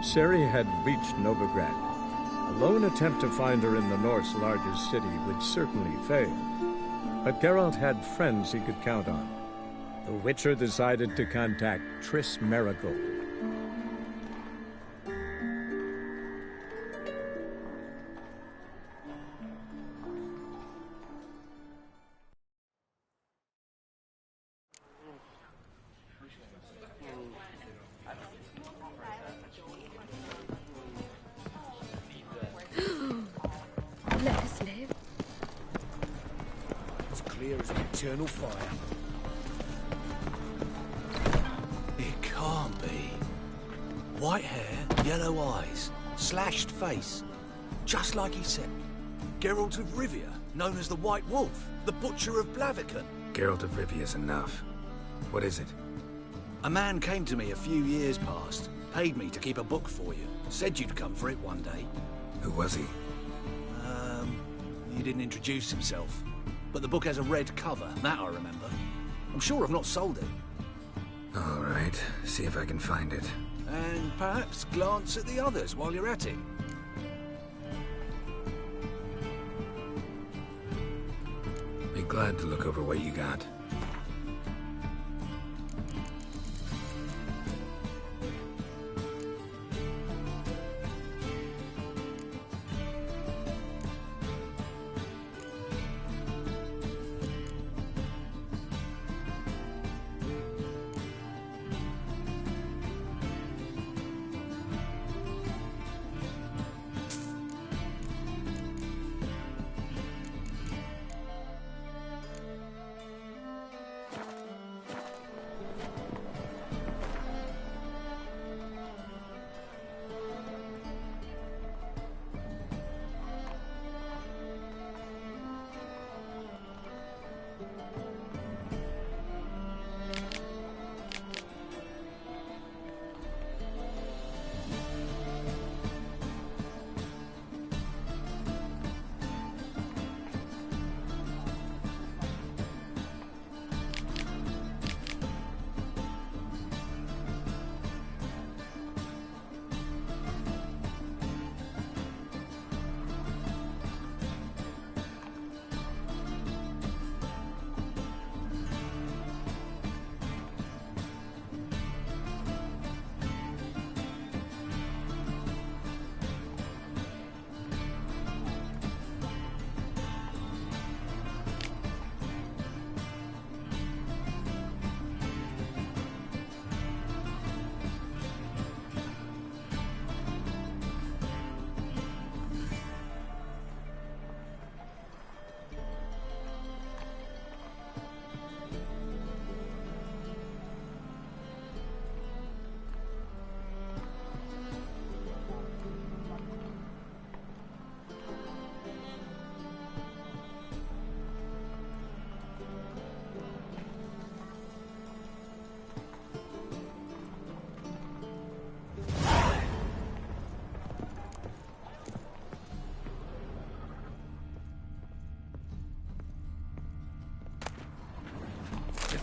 Ciri had reached Novigrad. A lone attempt to find her in the North's largest city would certainly fail. But Geralt had friends he could count on. The Witcher decided to contact Triss Merigold. Let us live. As clear as an eternal fire. It can't be. White hair, yellow eyes, slashed face. Just like he said. Geralt of Rivia, known as the White Wolf, the Butcher of Blaviken. Geralt of Rivia's enough. What is it? A man came to me a few years past, paid me to keep a book for you. Said you'd come for it one day. Who was he? He didn't introduce himself. But the book has a red cover, that I remember. I'm sure I've not sold it. All right, see if I can find it. And perhaps glance at the others while you're at it. Be glad to look over what you got.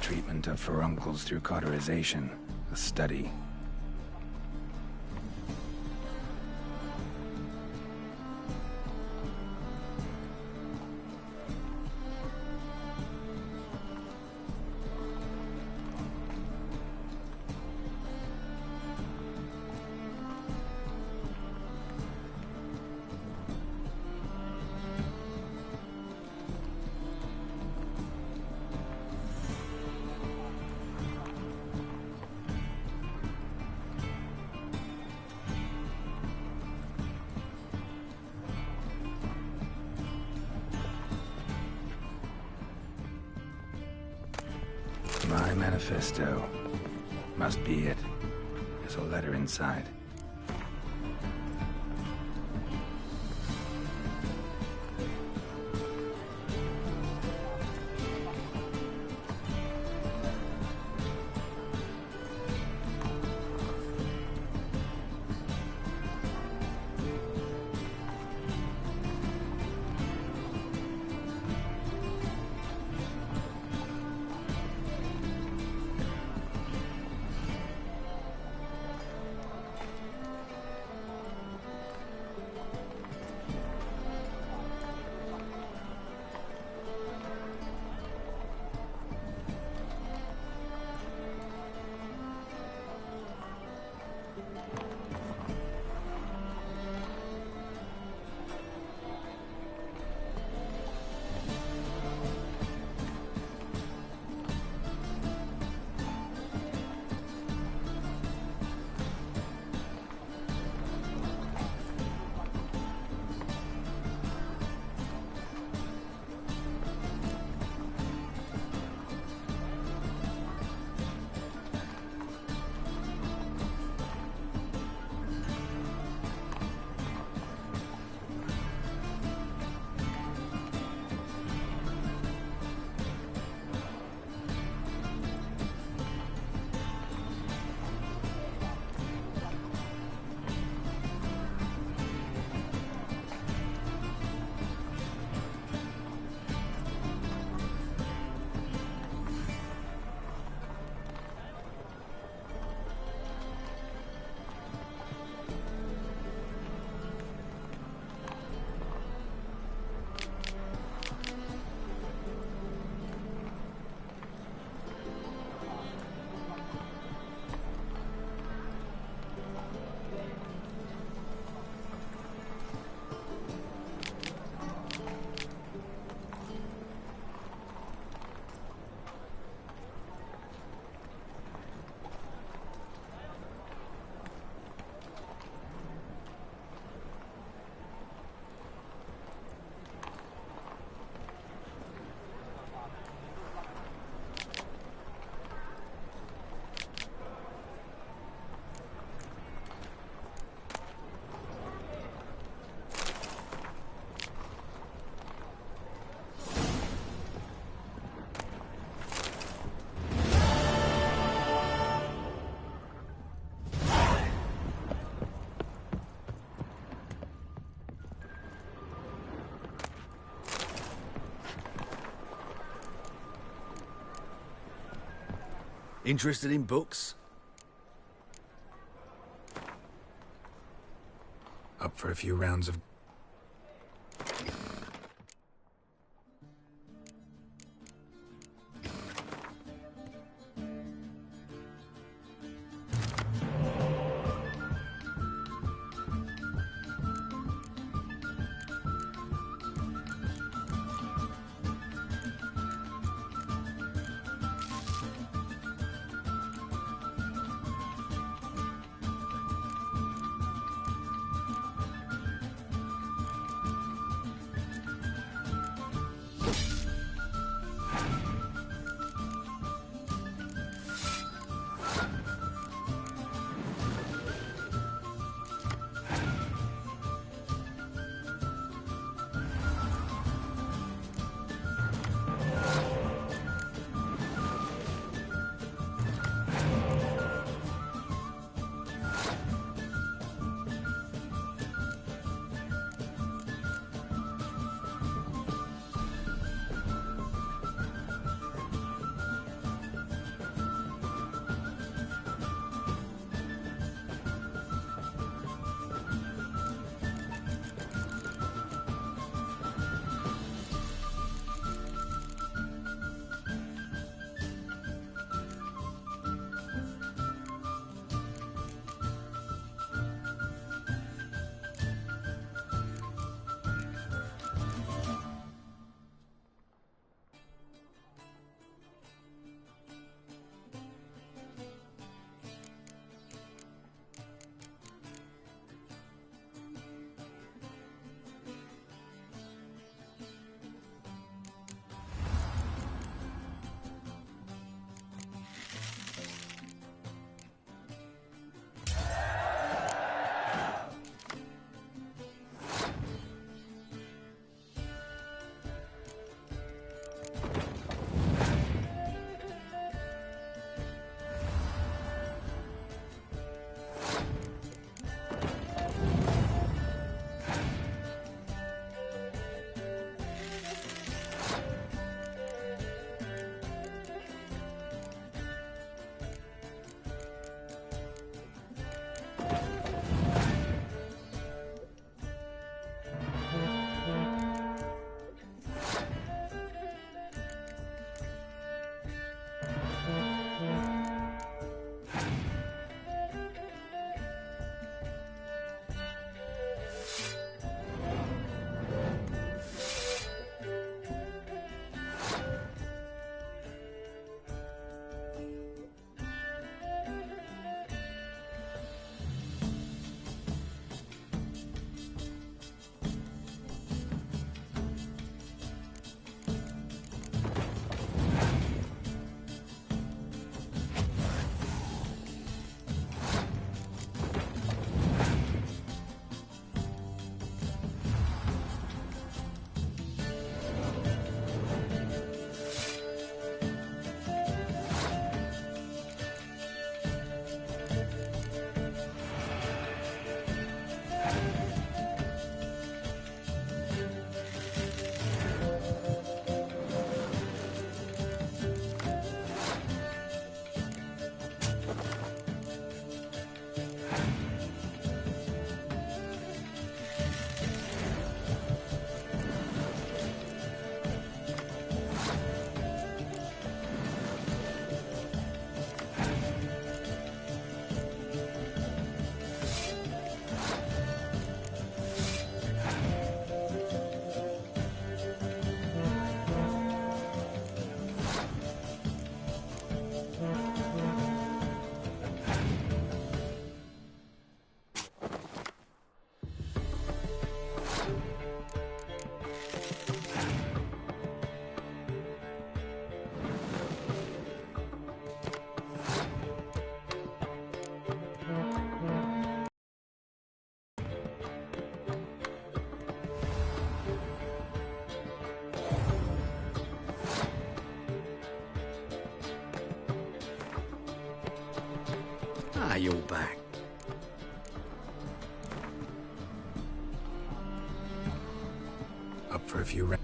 Treatment of furuncles through cauterization, a study. My manifesto. Must be it. There's a letter inside. Interested in books? Up for a few rounds of... Ah, you're back. Up for a few rounds.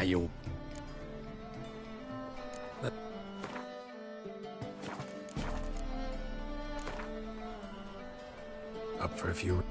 you'll... Up for a few...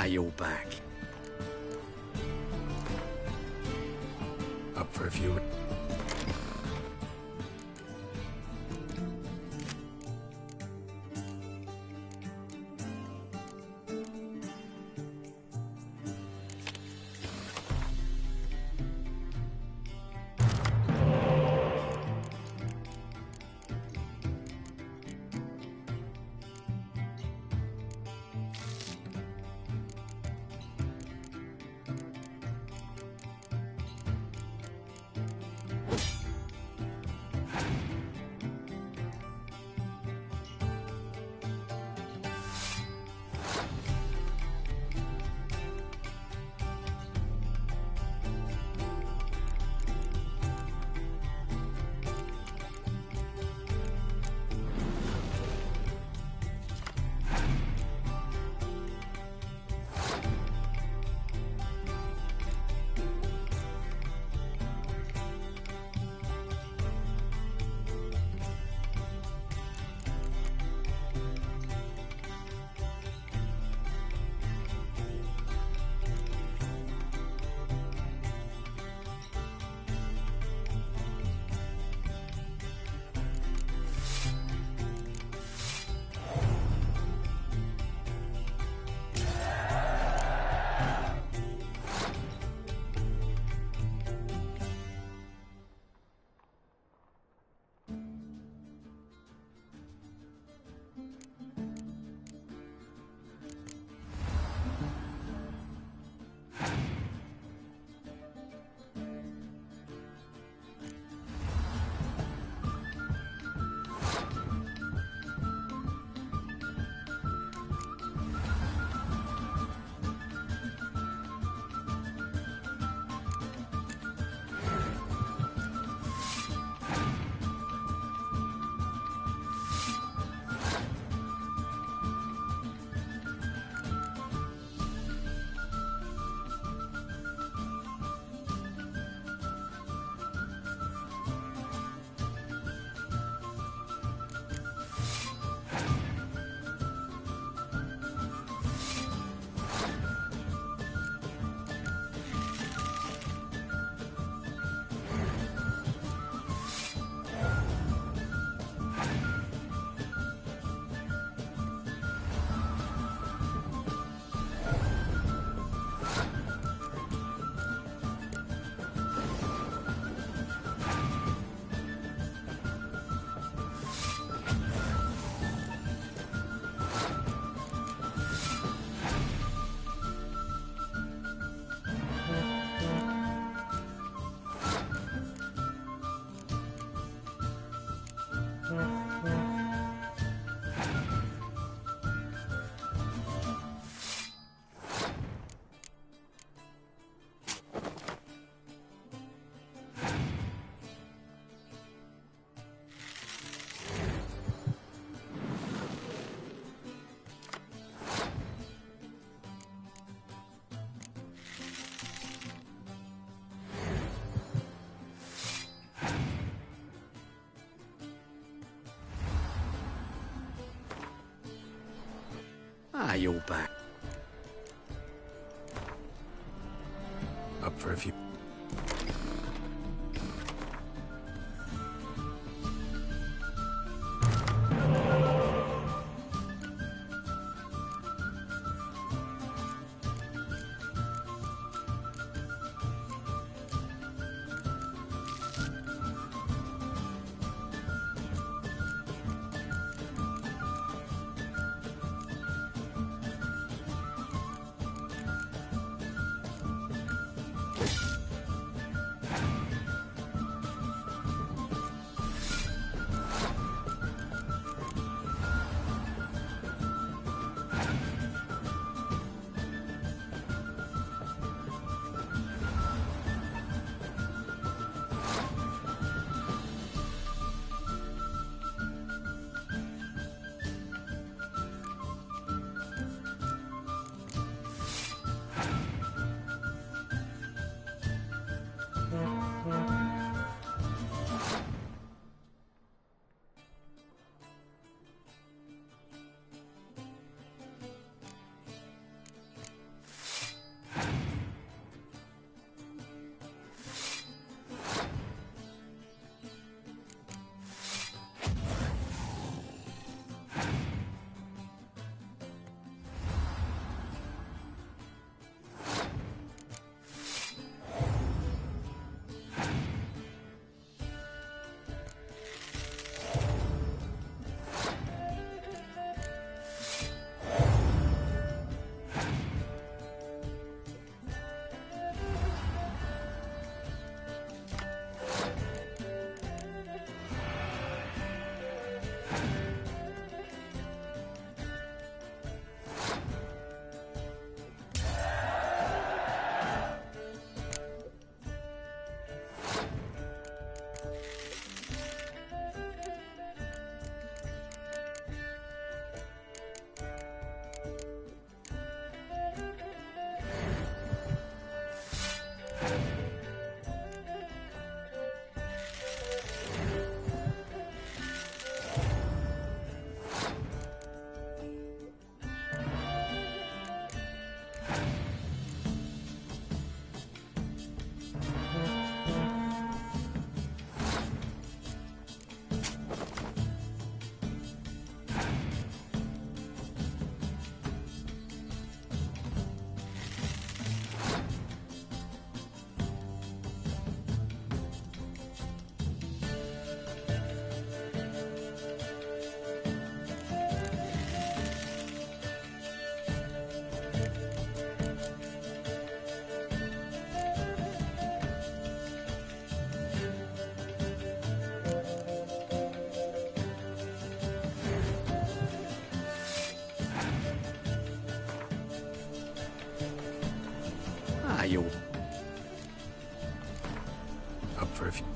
You're back. Up for a few... you're back. Up for a few. You're Up for a few.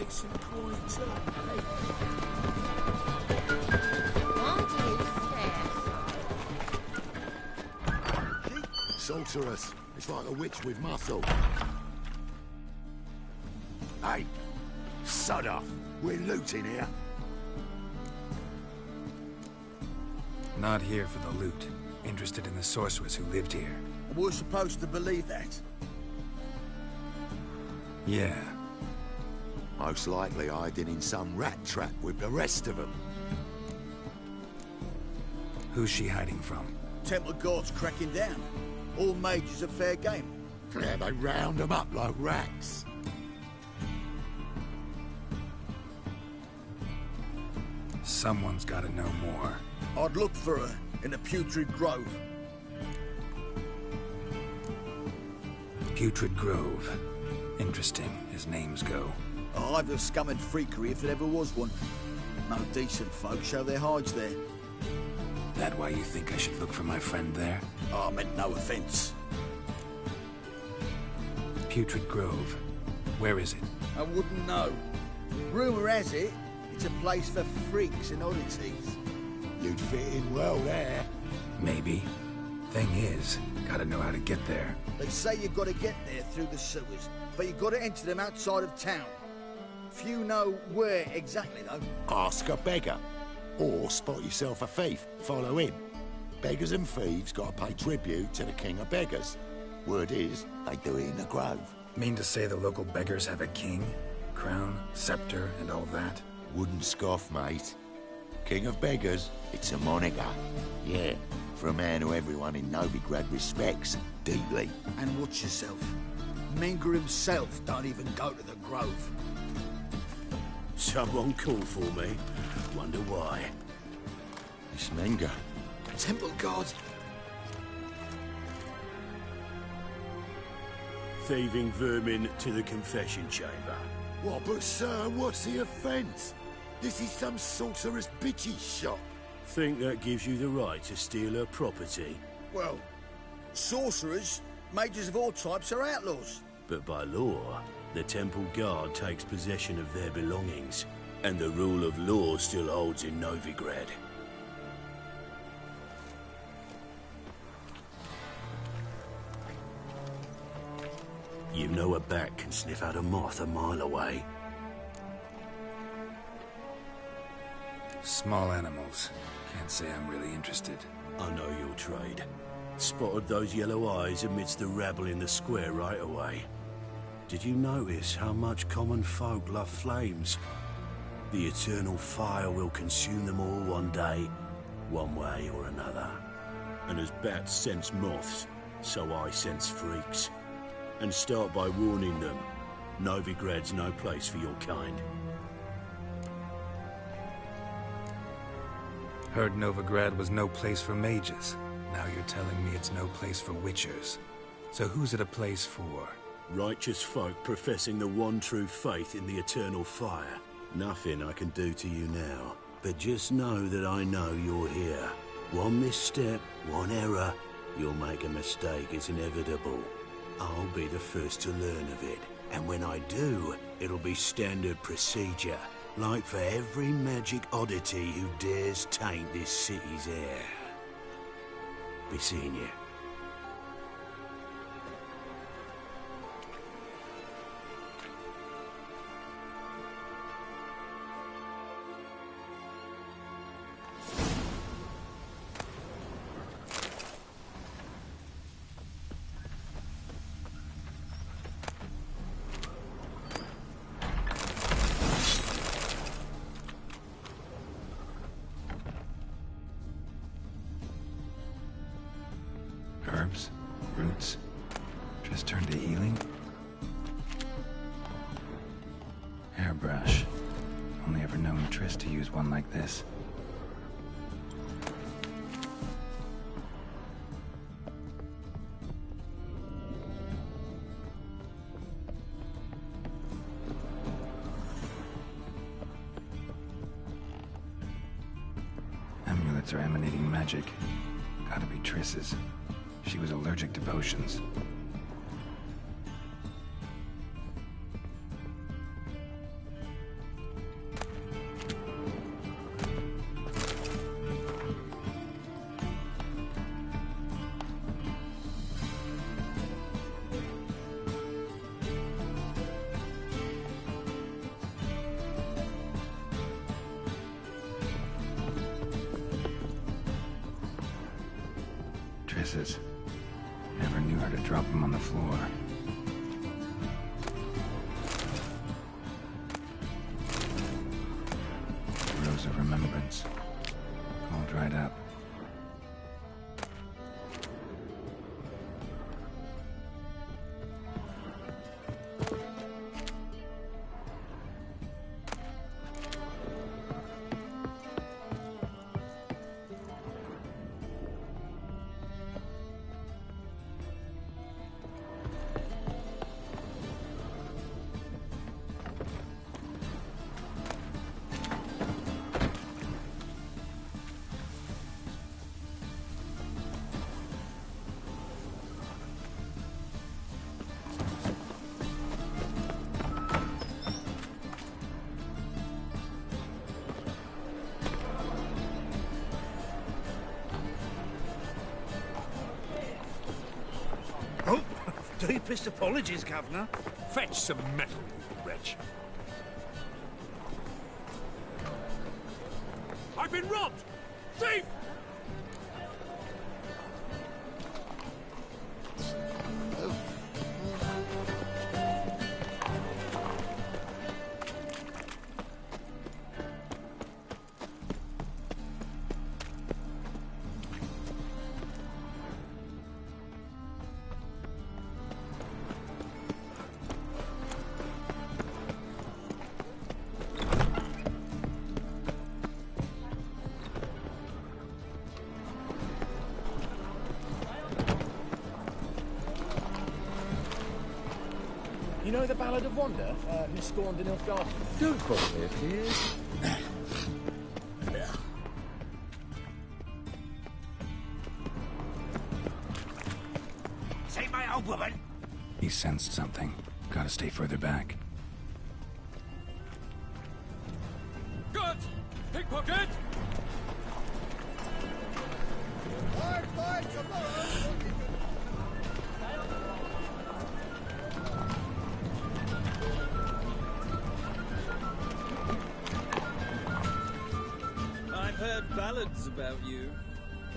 make some coin too. Sorceress. It's like a witch with muscle. Hey, sod off. We're looting here. Not here for the loot. Interested in the sorceress who lived here. We're supposed to believe that. Yeah. Most likely hiding in some rat trap with the rest of them. Who's she hiding from? Temple guards cracking down. All mages are fair game. Yeah, they round them up like rats. Someone's gotta know more. I'd look for her in the Putrid Grove. Putrid Grove. Interesting, as names go. A hive of scum and freakery if there ever was one. No decent folk show their hides there. That why you think I should look for my friend there? I meant no offense. Putrid Grove. Where is it? I wouldn't know. Rumour has it, it's a place for freaks and oddities. You'd fit in well there. Maybe. Thing is, gotta know how to get there. They say you've got to get there through the sewers, but you've got to enter them outside of town. Few know where exactly, though. Ask a beggar. Or spot yourself a thief. Follow him. Beggars and thieves gotta pay tribute to the king of beggars. Word is, they do it in the grove. Mean to say the local beggars have a king? Crown, scepter, and all that? Wouldn't scoff, mate. King of beggars, it's a moniker. Yeah, for a man who everyone in Novigrad respects deeply. And watch yourself. Menger himself don't even go to the Grove. Someone called for me. Wonder why. It's Menger. Temple guard. Thieving vermin to the confession chamber. What, but sir, what's the offence? This is some sorcerer's bitchy shop. Think that gives you the right to steal her property? Well, sorcerers, mages of all types are outlaws. But by law, the temple guard takes possession of their belongings, and the rule of law still holds in Novigrad. You know a bat can sniff out a moth a mile away. Small animals. Can't say I'm really interested. I know your trade. Spotted those yellow eyes amidst the rabble in the square right away. Did you notice how much common folk love flames? The eternal fire will consume them all one day, one way or another. And as bats sense moths, so I sense freaks. And start by warning them, Novigrad's no place for your kind. Heard Novigrad was no place for mages. Now you're telling me it's no place for witchers. So who's it a place for? Righteous folk professing the one true faith in the eternal fire. Nothing I can do to you now, but just know that I know you're here. One misstep, one error, you'll make a mistake, it's inevitable. I'll be the first to learn of it, and when I do, it'll be standard procedure, like for every magic oddity who dares taint this city's air. Be seeing you. Herbs? Roots? Just turned to healing? Hairbrush. Only ever known Triss to use one like this. Amulets are emanating magic. Gotta be Triss's. She was allergic to potions. mattresses. Never knew how to drop them on the floor. Rose of Remembrance. All dried up. Oh, deepest apologies, Governor. Fetch some metal, you wretch. I've been robbed! Thief! You know the Ballad of Wanda, who scorned in Nilfgaard? Don't bother me, please. Say my old woman. He sensed something. Gotta stay further back. Good! Pickpocket! I've heard ballads about you,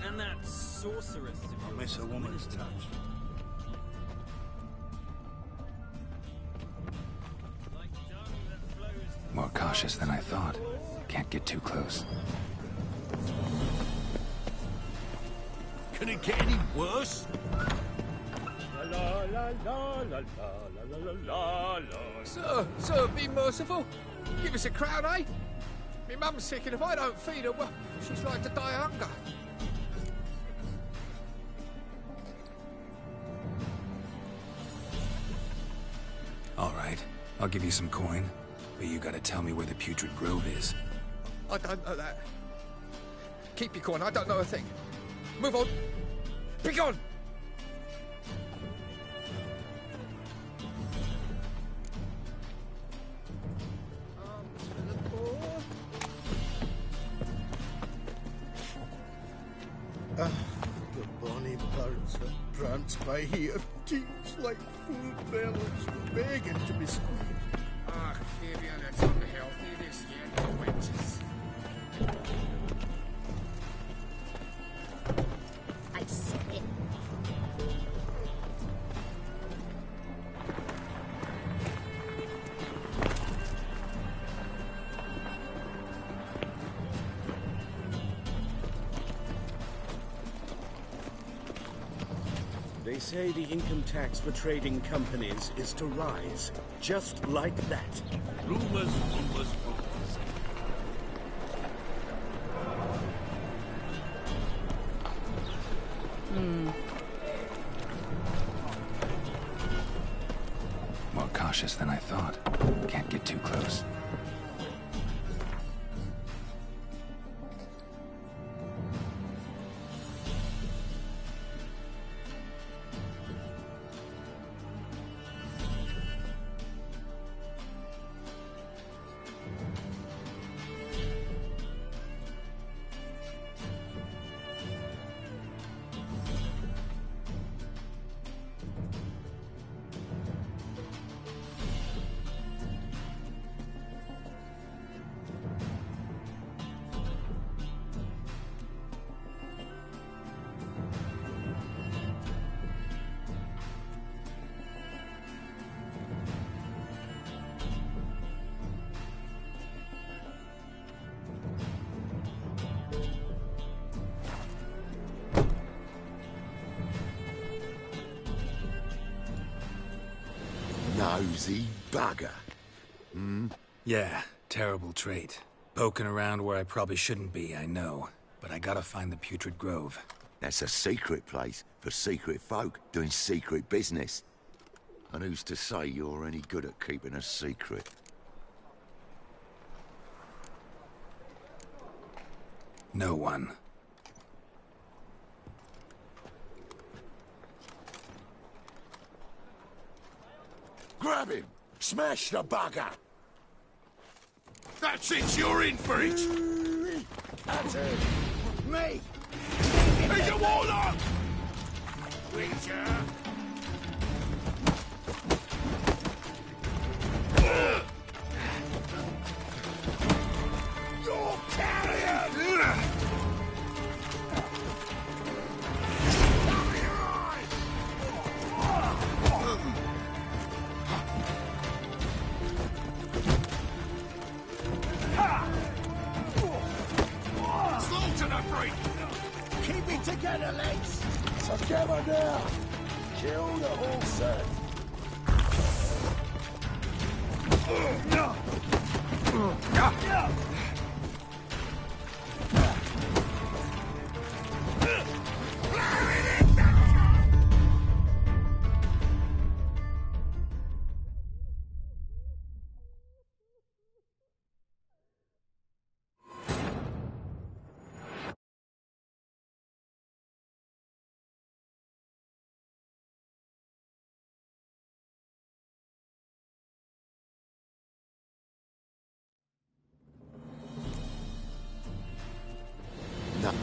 and that sorceress. I miss a woman's touch. Like dung that flows to More cautious than I thought. Can't get too close. Can it get any worse? Sir, be merciful. Give us a crown, eh? Me mum's sick, and if I don't feed her, well, she's like to die of hunger. All right, I'll give you some coin, but you gotta tell me where the Putrid Grove is. I don't know that. Keep your coin, I don't know a thing. Move on. Be gone! The bonny birds that prance by here, teeth like full bellies, begging to be squeezed. Ah, give you the unhealthy this year, you wenches. I said it. They say the income tax for trading companies is to rise, just like that. Rumors, rumors, rumors. More cautious than I thought. Can't get too close. Nosy bugger. Hmm? Yeah, terrible trait. Poking around where I probably shouldn't be, I know. But I gotta find the Putrid Grove. That's a secret place for secret folk doing secret business. And who's to say you're any good at keeping a secret? No one. Grab him! Smash the bugger! That's it, you're in for it! That's it! Me! He's a warlock! Witcher! You're carrion! Slaughter the freak! Keep it together, legs! Together now! Kill the whole set!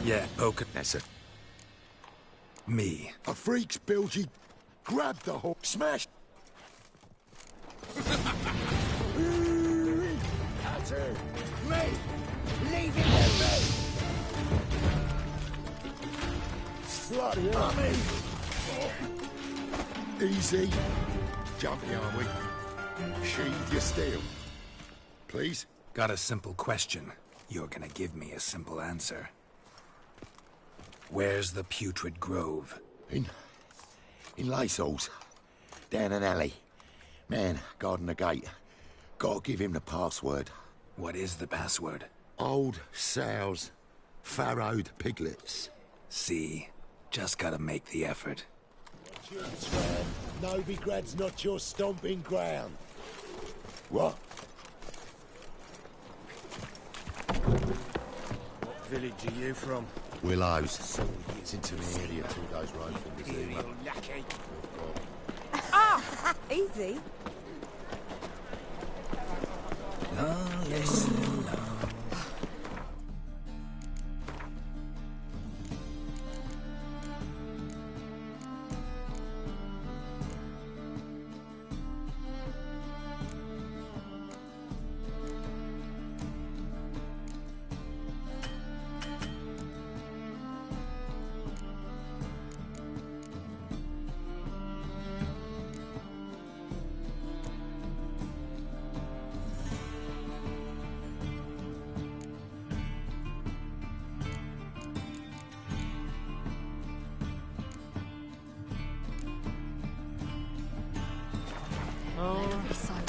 Yeah, poking. That's it. Me. A freak's bilgy. Grab the hook. Smash. That's it. Me. Leave it with me. Bloody hell. Easy. Jumpy, are we? Sheathe your steel. Please? Got a simple question. You're gonna give me a simple answer. Where's the Putrid Grove? In Lacehalls. Down an alley. Man, guarding the gate. Gotta give him the password. What is the password? Old sows. Farrowed piglets. See? Just gotta make the effort. Novigrad's not your stomping ground. What? What village are you from? Willows. It's into the area 2 days road from the zoo. Lucky. Ah! Easy.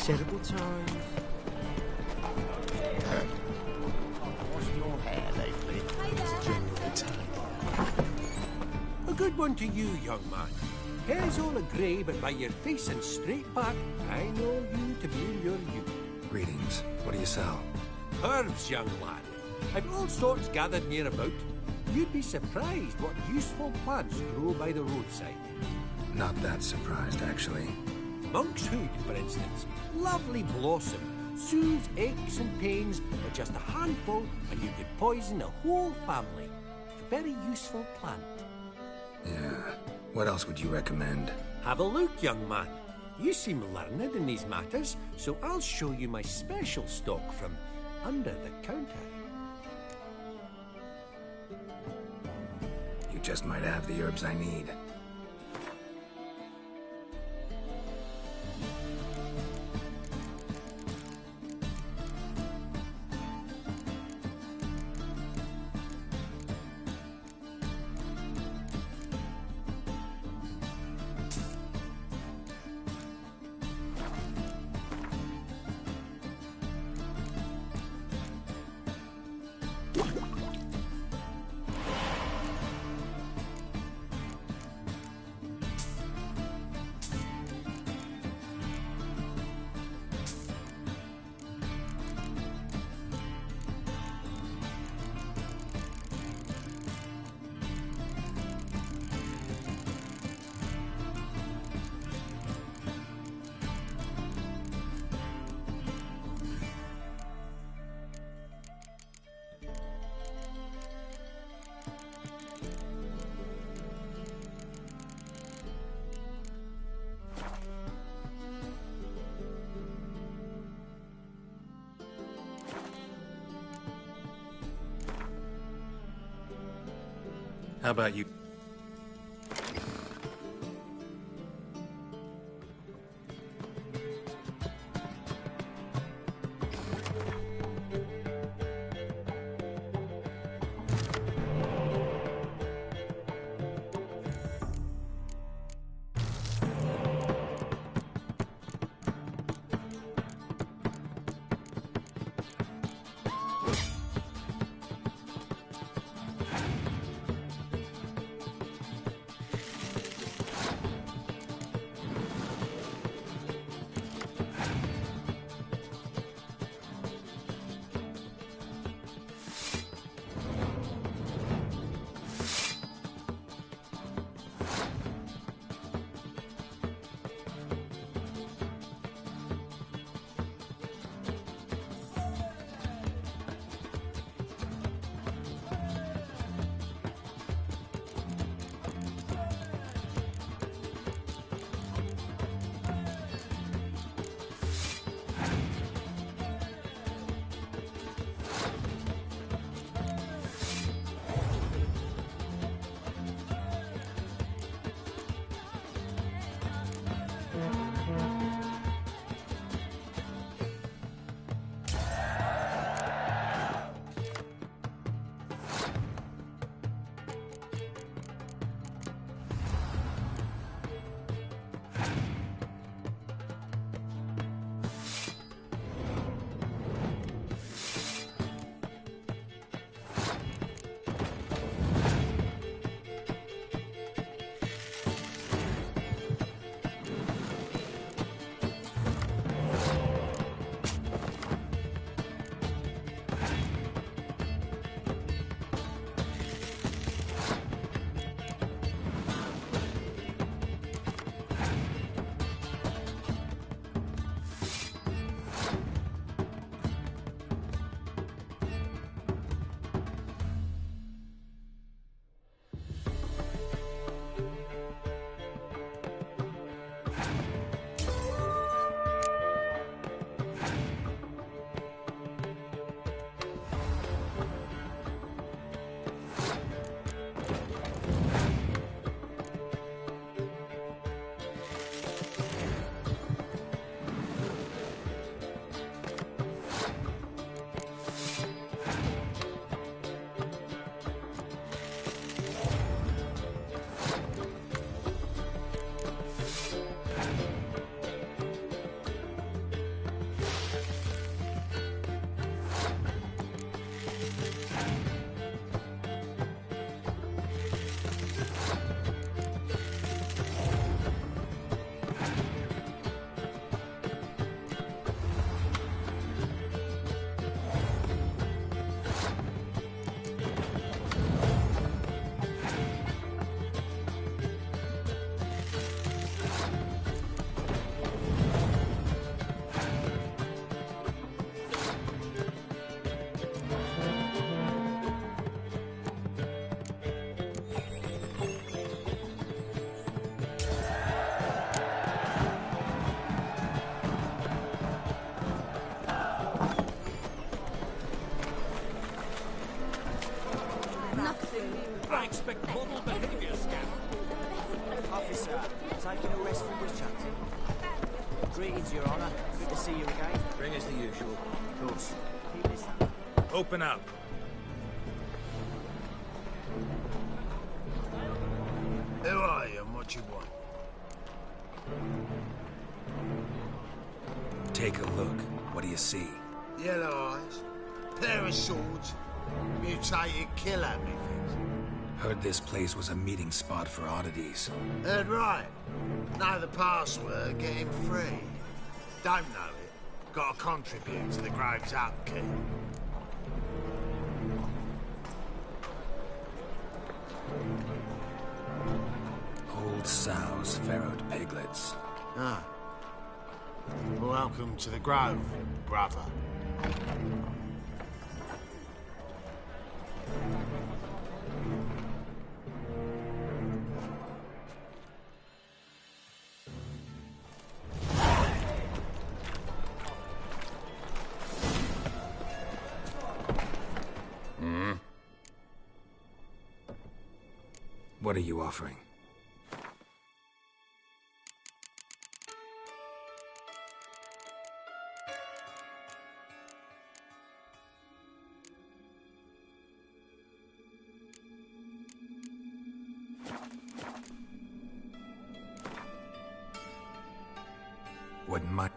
Terrible times. What's your hair lately? It's generally tiny. A good one to you, young man. Hair's all a grey, but by your face and straight back, I know you to be in your youth. Greetings. What do you sell? Herbs, young lad. I've all sorts gathered near about. You'd be surprised what useful plants grow by the roadside. Not that surprised, actually. Monk's hood, for instance. Lovely blossom. Soothes aches and pains with just a handful, and you could poison a whole family. Very useful plant. Yeah. What else would you recommend? Have a look, young man. You seem learned in these matters, so I'll show you my special stock from under the counter. You just might have the herbs I need. How about you? I expect model behavior, Scout. Officer, taking a rest from this chatting. Greetings, Your Honor. Good to see you again. Bring us the usual. Of course. Keep this up. Open up. Who are you and what you want? Take a look. What do you see? Yellow eyes, pair of swords, mutated killer, methinks. Heard this place was a meeting spot for oddities. Heard right. Know the password, get him free. Don't know it. Gotta contribute to the Grove's upkeep. Old sows, farrowed piglets. Ah. Welcome to the Grove, brother. What are you offering? What might...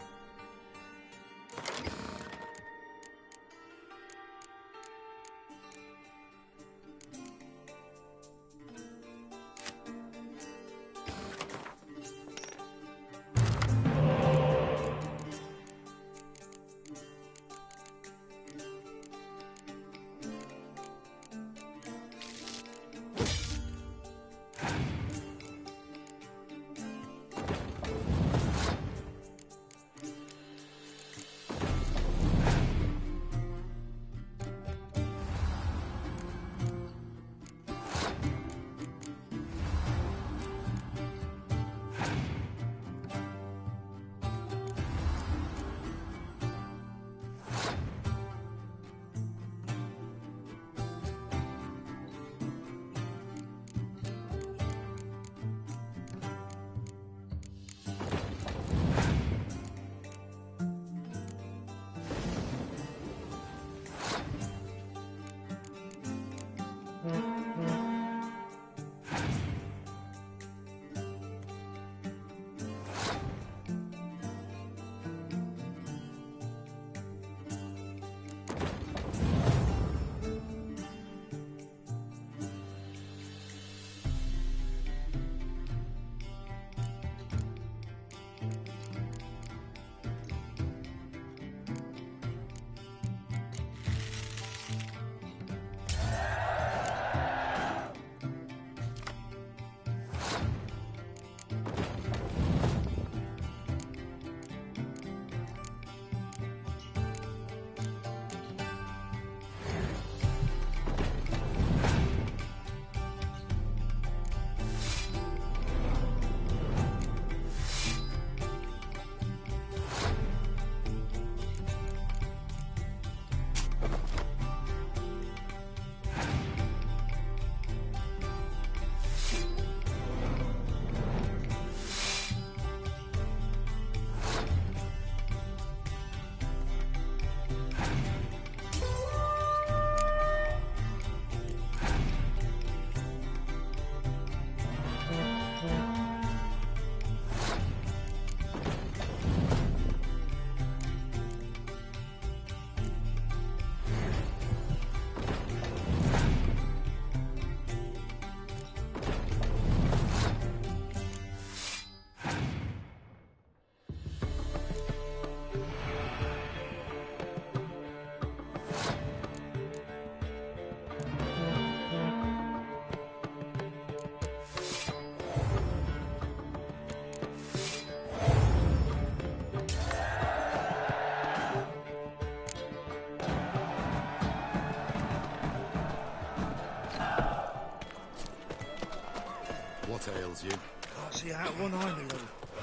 What ails you? Can't see out one eye, my lord.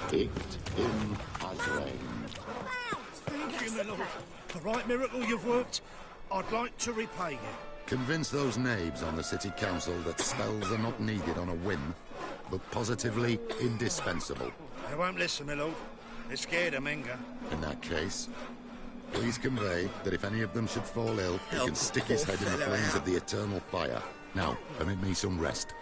Picked him as rain. Thank you, my lord. The right miracle you've worked, I'd like to repay you. Convince those knaves on the city council that spells are not needed on a whim, but positively indispensable. They won't listen, my lord. They're scared of Menga. In that case, please convey that if any of them should fall ill, he can stick his head in the flames of the eternal fire. Now, permit me some rest.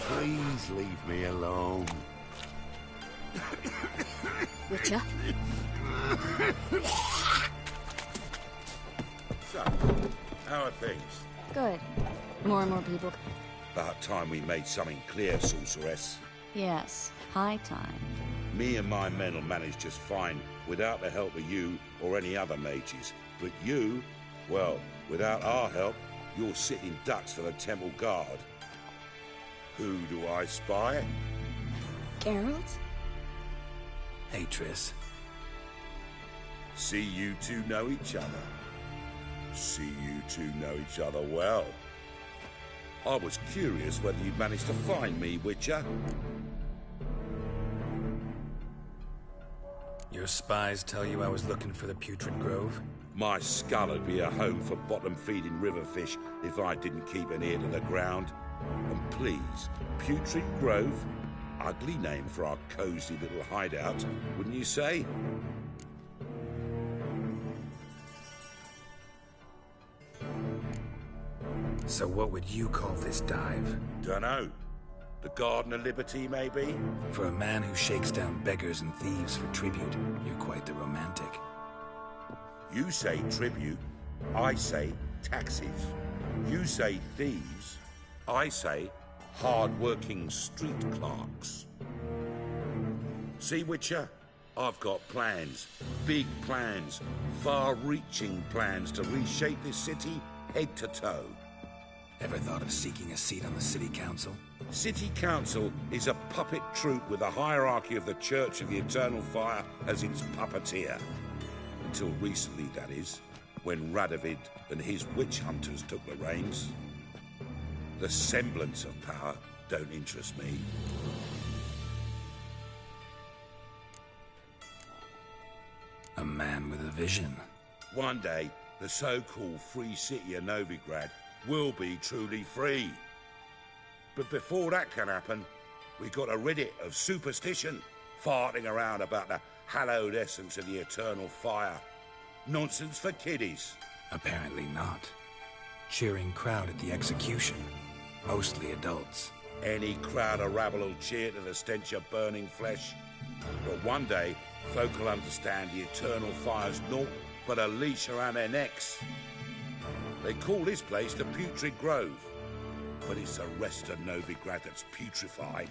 Please leave me alone. Witcher? So, how are things? Good. More and more people. About time we made something clear, sorceress. Yes, high time. Me and my men will manage just fine without the help of you or any other mages. But you, well, without our help, you're sitting ducks for the temple guard. Who do I spy? Geralt? Hey, Triss. See you two know each other. See you two know each other well. I was curious whether you'd managed to find me, Witcher. Your spies tell you I was looking for the Putrid Grove? My skull would be a home for bottom-feeding river fish if I didn't keep an ear to the ground. And please, Putrid Grove? Ugly name for our cozy little hideout, wouldn't you say? So what would you call this dive? Dunno. The Garden of Liberty, maybe? For a man who shakes down beggars and thieves for tribute, you're quite the romantic. You say tribute, I say taxes. You say thieves, I say hard-working street clerks. See, Witcher? I've got plans. Big plans. Far-reaching plans to reshape this city head to toe. Ever thought of seeking a seat on the city council? City council is a puppet troupe with the hierarchy of the Church of the Eternal Fire as its puppeteer. Until recently, that is, when Radovid and his witch hunters took the reins. The semblance of power don't interest me. A man with a vision. One day, the so-called free city of Novigrad will be truly free. But before that can happen, we got to rid it of superstition, farting around about the hallowed essence of the eternal fire. Nonsense for kiddies. Apparently not. Cheering crowd at the execution. Mostly adults. Any crowd of rabble will cheer to the stench of burning flesh. But one day, folk will understand the eternal fire's naught but a leash around their necks. They call this place the Putrid Grove, but it's the rest of Novigrad that's putrefied.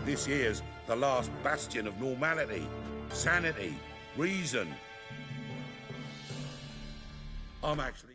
This here's the last bastion of normality, sanity, reason. I'm actually...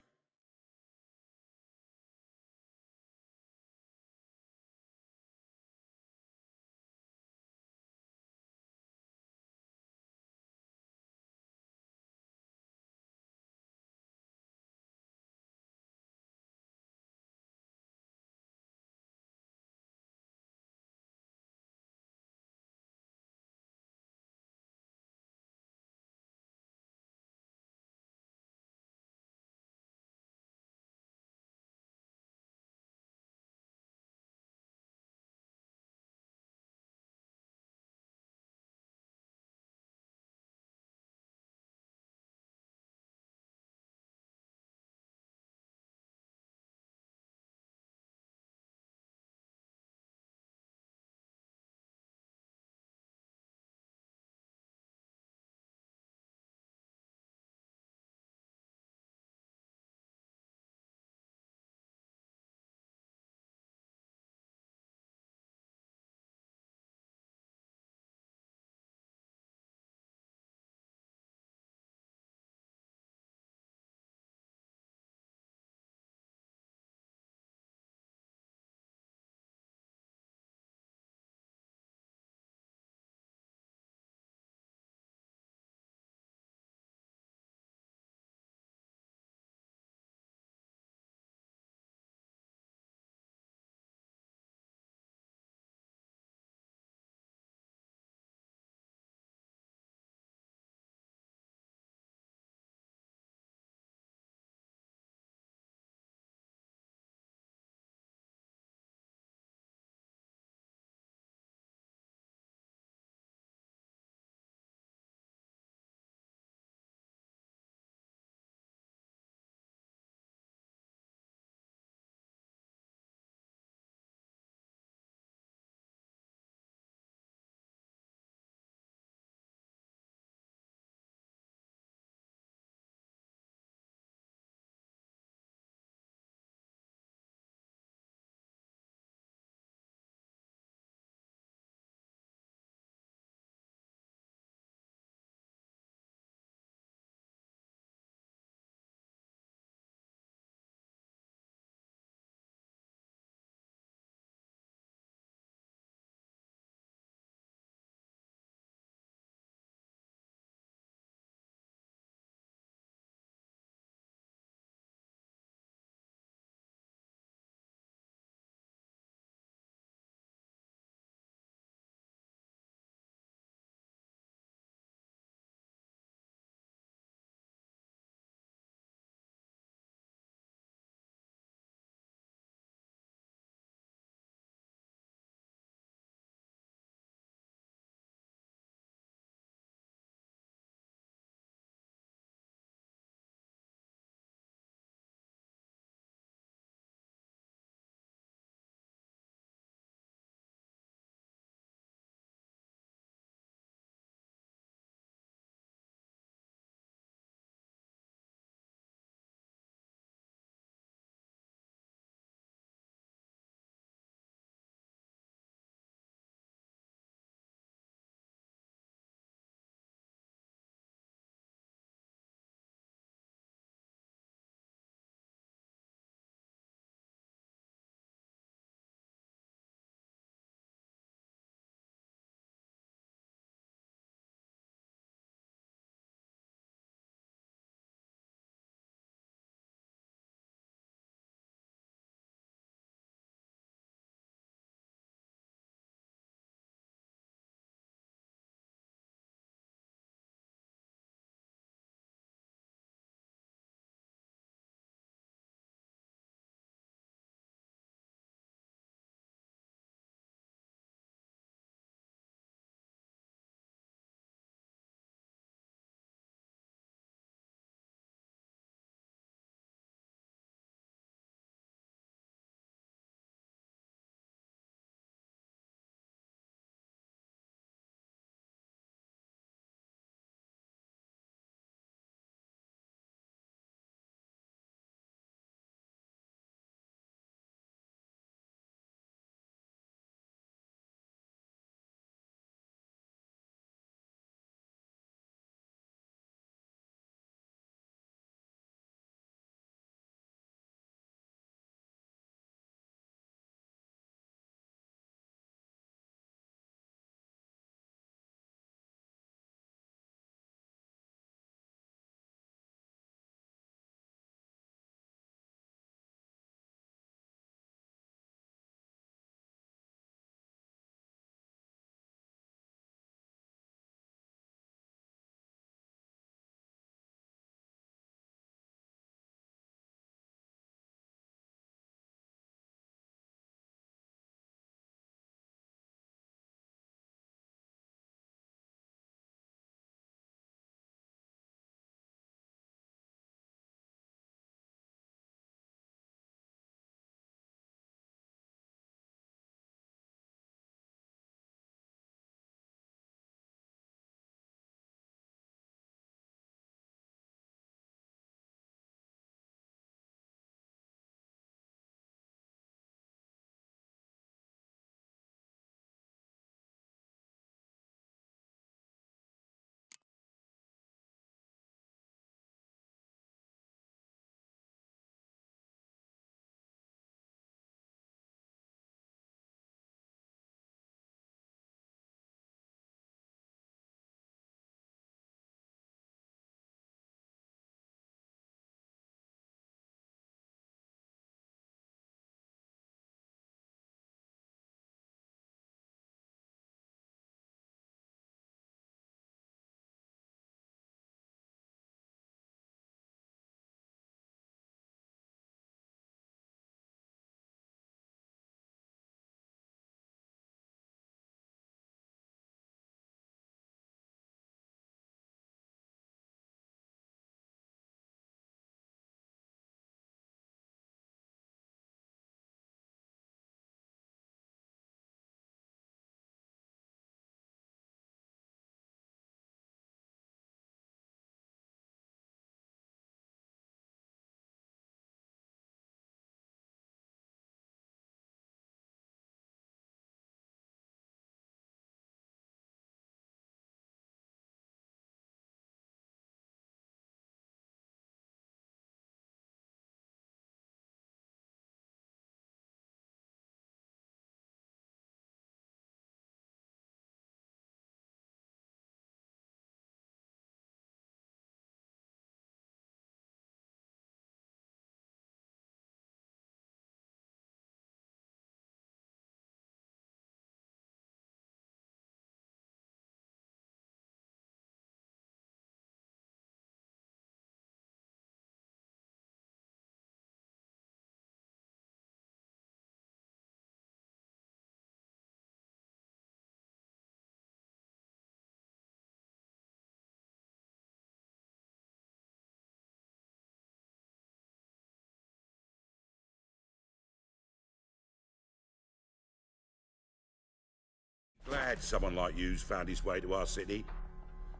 Glad someone like you's found his way to our city.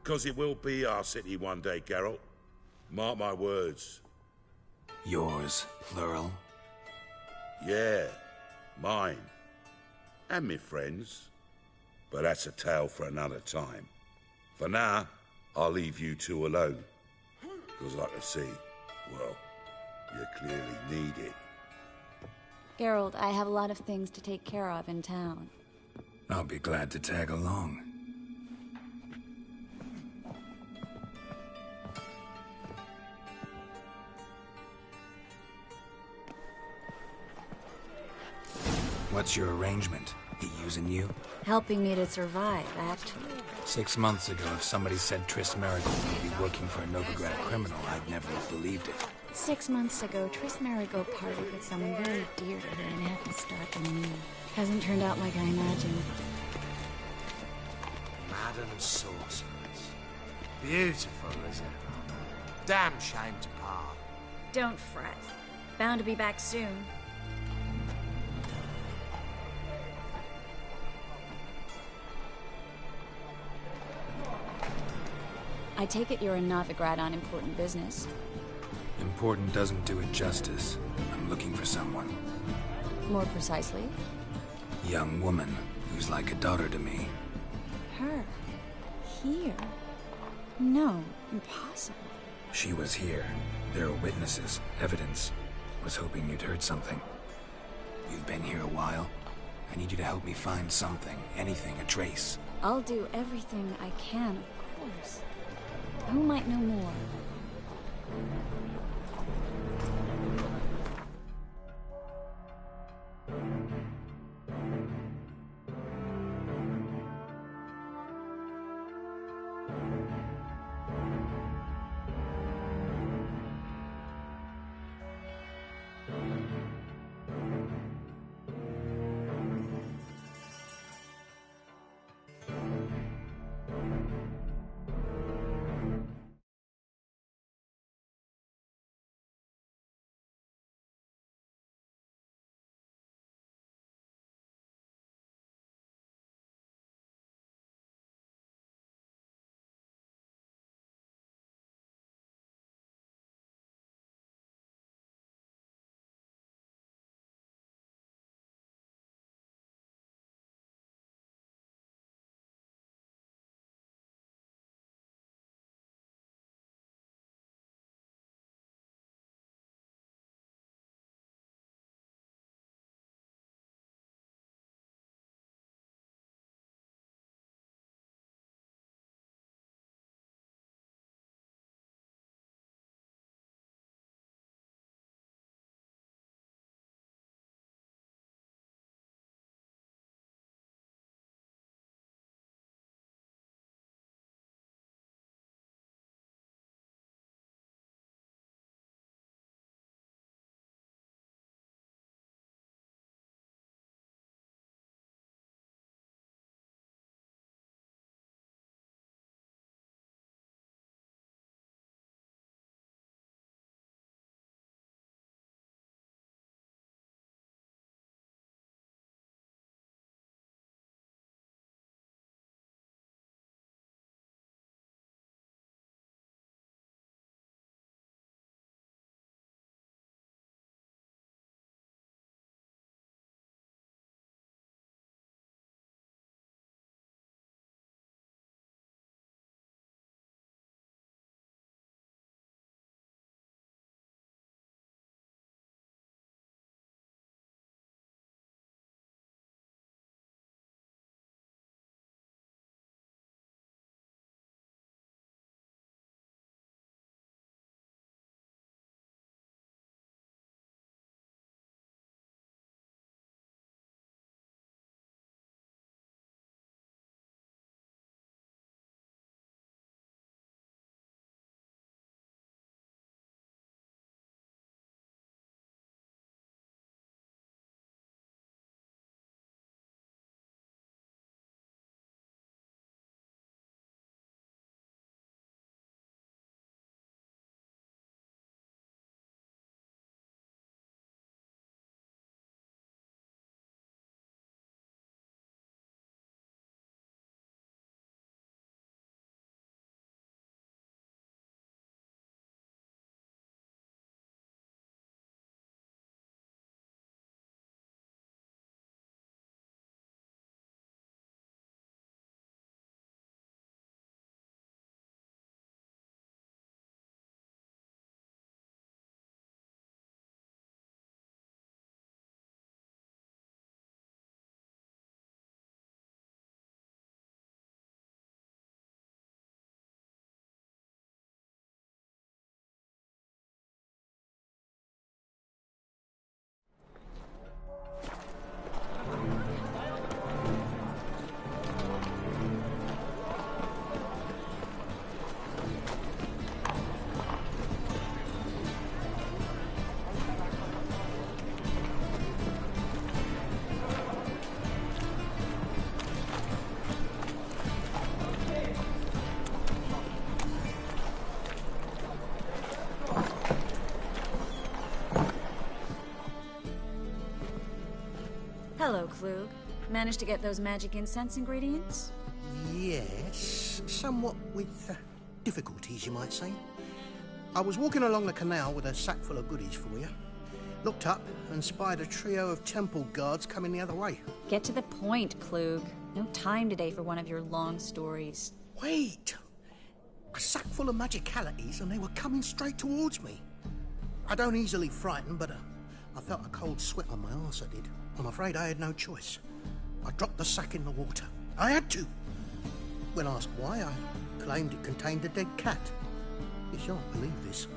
'Cause it will be our city one day, Geralt. Mark my words. Yours, plural? Yeah, mine. And me friends. But that's a tale for another time. For now, I'll leave you two alone. 'Cause I can see, well, you clearly need it. Geralt, I have a lot of things to take care of in town. I'll be glad to tag along. What's your arrangement? He using you? Helping me to survive, actually. 6 months ago, if somebody said Triss Merigold would be working for a Novigrad criminal, I'd never have believed it. 6 months ago, Triss Merigold parted with someone very dear to her and had to start anew. Hasn't turned out like I imagined. Madam Sorceress. Beautiful as ever. Damn shame to part. Don't fret. Bound to be back soon. I take it you're in Novigrad on important business. Important doesn't do it justice. I'm looking for someone. More precisely? Young woman who's like a daughter to me. Her? Here? No, impossible. She was here. There are witnesses, evidence. Was hoping you'd heard something. You've been here a while. I need you to help me find something, anything, a trace. I'll do everything I can, of course. Who might know more? Hello, Klug. Managed to get those magic incense ingredients? Yes, somewhat with difficulties, you might say. I was walking along the canal with a sack full of goodies for you. Looked up and spied a trio of temple guards coming the other way. Get to the point, Klug. No time today for one of your long stories. Wait! A sack full of magicalities and they were coming straight towards me. I don't easily frighten, but I felt a cold sweat on my arse, I did. I'm afraid I had no choice. I dropped the sack in the water. I had to. When asked why, I claimed it contained a dead cat. You shan't believe this,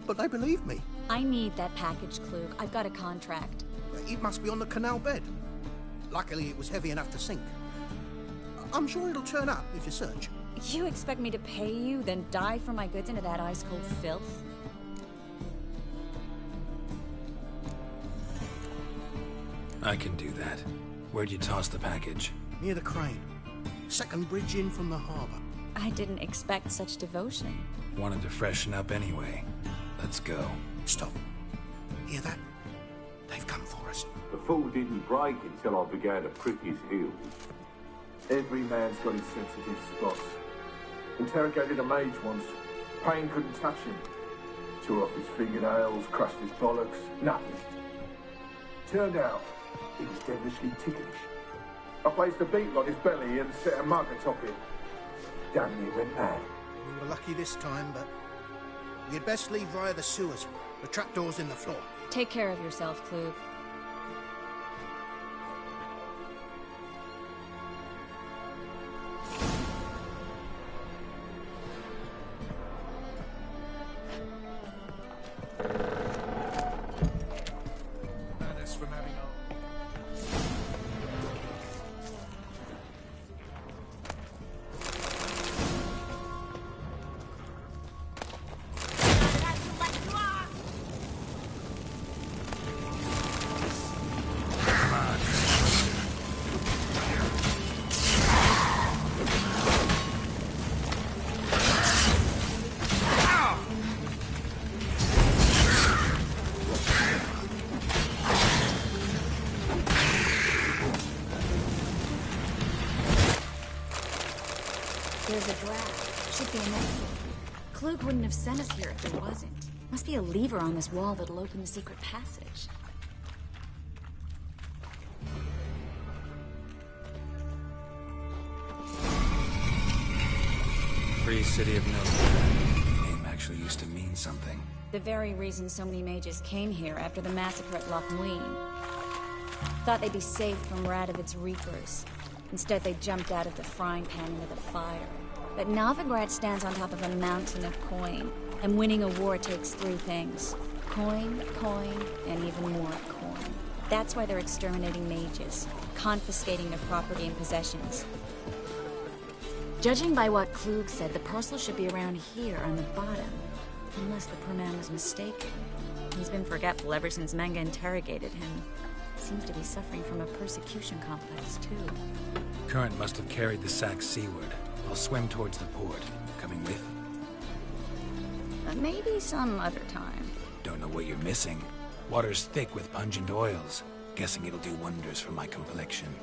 but they believed me. I need that package, Klug. I've got a contract. It must be on the canal bed. Luckily, it was heavy enough to sink. I'm sure it'll turn up if you search. You expect me to pay you, then dive for my goods into that ice-cold filth? I can do that. Where'd you toss the package? Near the crane. Second bridge in from the harbour. I didn't expect such devotion. Wanted to freshen up anyway. Let's go. Stop. Hear that? They've come for us. The fall didn't break until I began to prick his heels. Every man's got his sensitive spots. Interrogated a mage once. Pain couldn't touch him. Tore off his fingernails, crushed his bollocks. Nothing. Turned out, he was devilishly ticklish. I placed a beetle on his belly and set a mug atop it. Damn near went mad. We were lucky this time, but you'd best leave via the sewers. The trapdoor's in the floor. Take care of yourself, Klug. There's a draft. Should be an exit. Klug wouldn't have sent us here if there wasn't. Must be a lever on this wall that'll open the secret passage. Free City of Novigrad. The name actually used to mean something. The very reason so many mages came here after the massacre at Loch Muin. Thought they'd be safe from Radovid's reapers. Instead, they jumped out of the frying pan into the fire. But Novigrad stands on top of a mountain of coin, and winning a war takes three things. Coin, coin, and even more coin. That's why they're exterminating mages, confiscating their property and possessions. Judging by what Klug said, the parcel should be around here on the bottom. Unless the poor man was mistaken. He's been forgetful ever since Manga interrogated him. Seems to be suffering from a persecution complex, too. Current must have carried the sack seaward. I'll swim towards the port. Coming with? Maybe some other time. Don't know what you're missing. Water's thick with pungent oils. Guessing it'll do wonders for my complexion.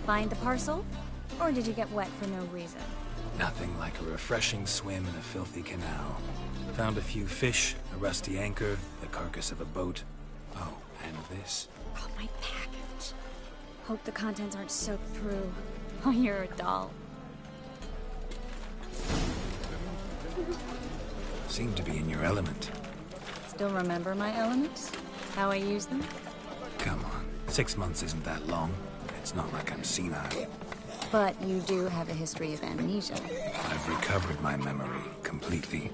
Find the parcel? Or did you get wet for no reason? Nothing like a refreshing swim in a filthy canal. Found a few fish, a rusty anchor, the carcass of a boat. Oh, and this. Oh, my package. Hope the contents aren't soaked through. Oh, you're a doll. Seem to be in your element. Still remember my elements? How I use them? Come on, 6 months isn't that long. It's not like I'm senile. But you do have a history of amnesia. I've recovered my memory completely.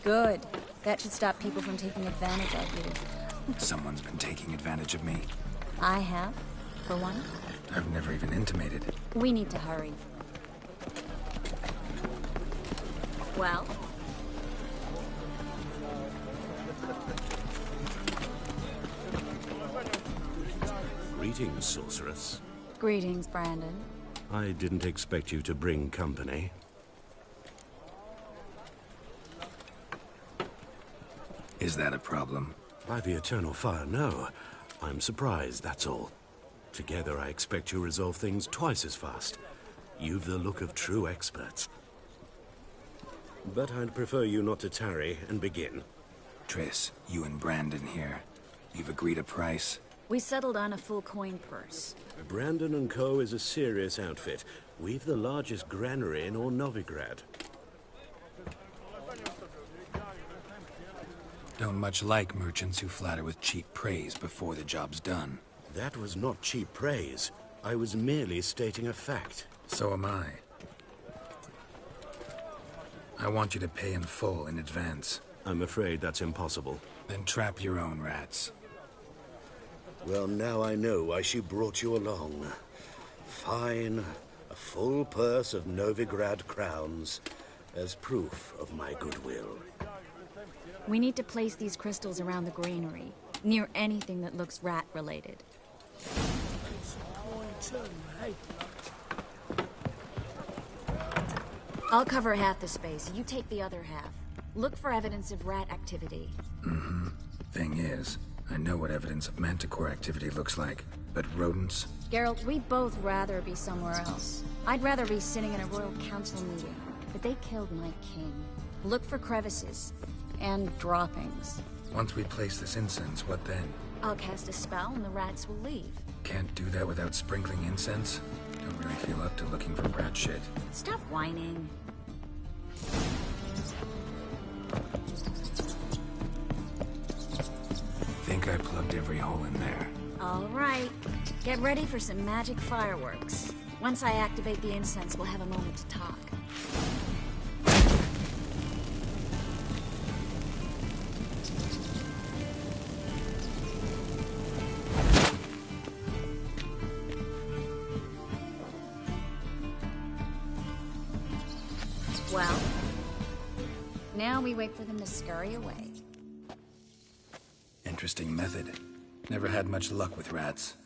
Good. That should stop people from taking advantage of you. Someone's been taking advantage of me. I have, for one. I've never even intimated. We need to hurry. Well? Greetings, sorceress. Greetings, Brandon. I didn't expect you to bring company. Is that a problem? By the eternal fire, no. I'm surprised, that's all. Together, I expect you resolve things twice as fast. You've the look of true experts. But I'd prefer you not to tarry and begin. Triss, you and Brandon here. You've agreed a price? We settled on a full coin purse. Brandon & Co. is a serious outfit. We've the largest granary in all Novigrad. Don't much like merchants who flatter with cheap praise before the job's done. That was not cheap praise. I was merely stating a fact. So am I. I want you to pay in full in advance. I'm afraid that's impossible. Then trap your own rats. Well, now I know why she brought you along. Fine. A full purse of Novigrad crowns as proof of my goodwill. We need to place these crystals around the granary, near anything that looks rat-related. I'll cover half the space. You take the other half. Look for evidence of rat activity. Mm-hmm. Thing is, I know what evidence of manticore activity looks like, but rodents? Geralt, we'd both rather be somewhere else. I'd rather be sitting in a royal council meeting, but they killed my king. Look for crevices and droppings. Once we place this incense, what then? I'll cast a spell and the rats will leave. Can't do that without sprinkling incense? Don't really feel up to looking for rat shit. Stop whining. Think I plugged every hole in there. All right. Get ready for some magic fireworks. Once I activate the incense, we'll have a moment to talk. Well, now we wait for them to scurry away. Interesting method. Never had much luck with rats.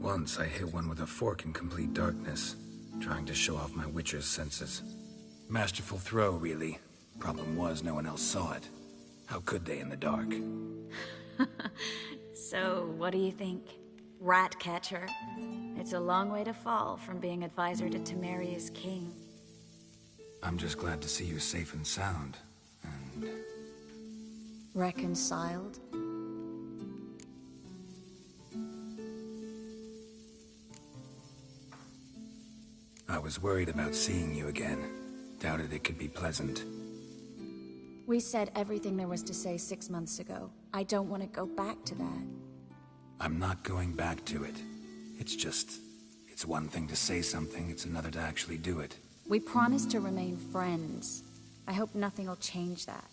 Once I hit one with a fork in complete darkness, trying to show off my witcher's senses. Masterful throw, really. Problem was, no one else saw it. How could they in the dark? So, what do you think? Rat catcher? It's a long way to fall from being advisor to Temeria's king. I'm just glad to see you safe and sound, and... Reconciled? I was worried about seeing you again. Doubted it could be pleasant. We said everything there was to say 6 months ago. I don't want to go back to that. I'm not going back to it. It's just... it's one thing to say something, it's another to actually do it. We promised to remain friends. I hope nothing will change that.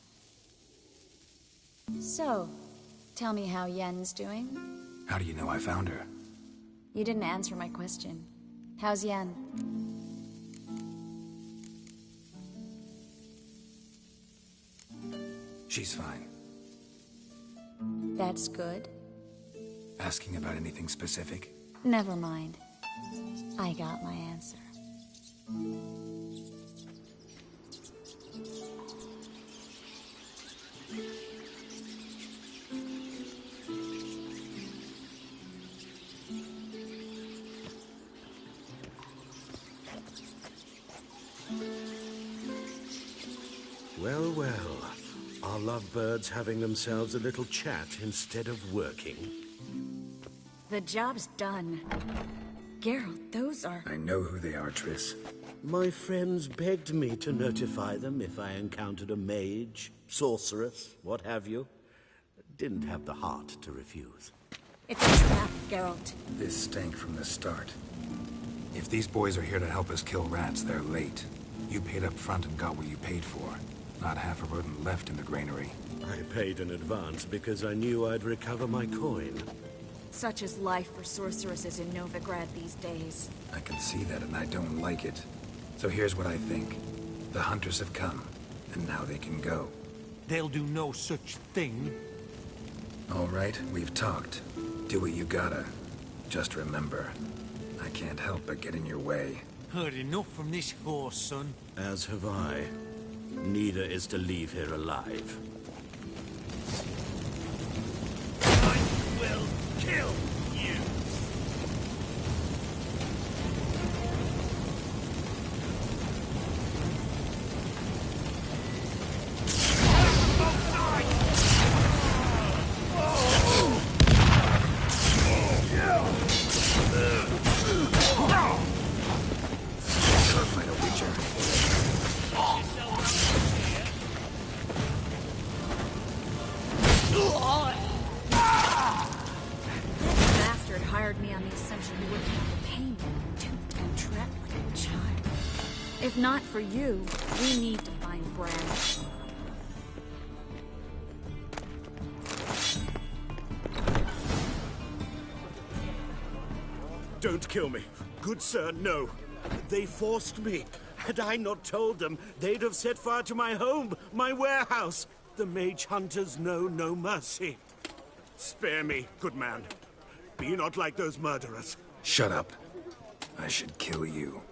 So, tell me how Yen's doing? How do you know I found her? You didn't answer my question. How's Yen? She's fine. That's good. Asking about anything specific? Never mind. I got my answer. Well, well. Are lovebirds having themselves a little chat instead of working? The job's done. Geralt, those are... I know who they are, Triss. My friends begged me to notify them if I encountered a mage, sorceress, what have you. Didn't have the heart to refuse. It's a trap, Geralt. This stank from the start. If these boys are here to help us kill rats, they're late. You paid up front and got what you paid for. Not half a rodent left in the granary. I paid in advance because I knew I'd recover my coin. Such is life for sorceresses in Novigrad these days. I can see that and I don't like it. So here's what I think. The hunters have come, and now they can go. They'll do no such thing. All right, we've talked. Do what you gotta. Just remember, I can't help but get in your way. Heard enough from this horse, son. As have I. Neither is to leave here alive. I will kill you! Fight a Witcher. Bastard hired me on the assumption he wouldn't have to pay me. Duped and trapped like a child. If not for you, we need to find Bran. Don't kill me. Good sir, no. They forced me. Had I not told them, they'd have set fire to my home, my warehouse. The mage hunters know no mercy. Spare me, good man. Be not like those murderers. Shut up. I should kill you.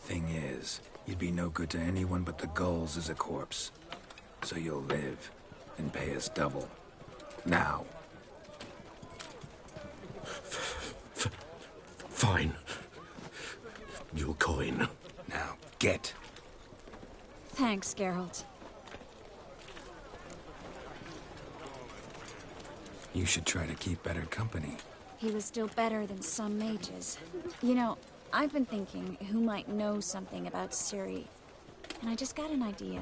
Thing is, you'd be no good to anyone but the gulls as a corpse. So you'll live and pay us double. Now. Fine. Your coin. Now, get. Thanks, Geralt. You should try to keep better company. He was still better than some mages. You know, I've been thinking who might know something about Ciri. And I just got an idea.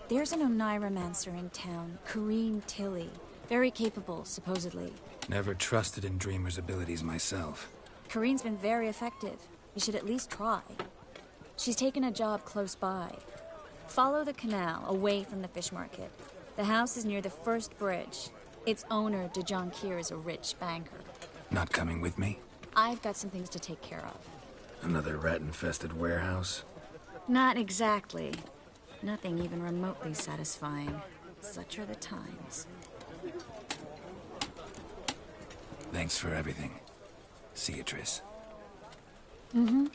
There's an Oneiromancer in town, Corrine Tilly. Very capable, supposedly. Never trusted in Dreamer's abilities myself. Corrine's been very effective. You should at least try. She's taken a job close by. Follow the canal, away from the fish market. The house is near the first bridge. Its owner, de Jonquier, is a rich banker. Not coming with me? I've got some things to take care of. Another rat-infested warehouse? Not exactly. Nothing even remotely satisfying. Such are the times. Thanks for everything. See you, Triss. Mm-hmm.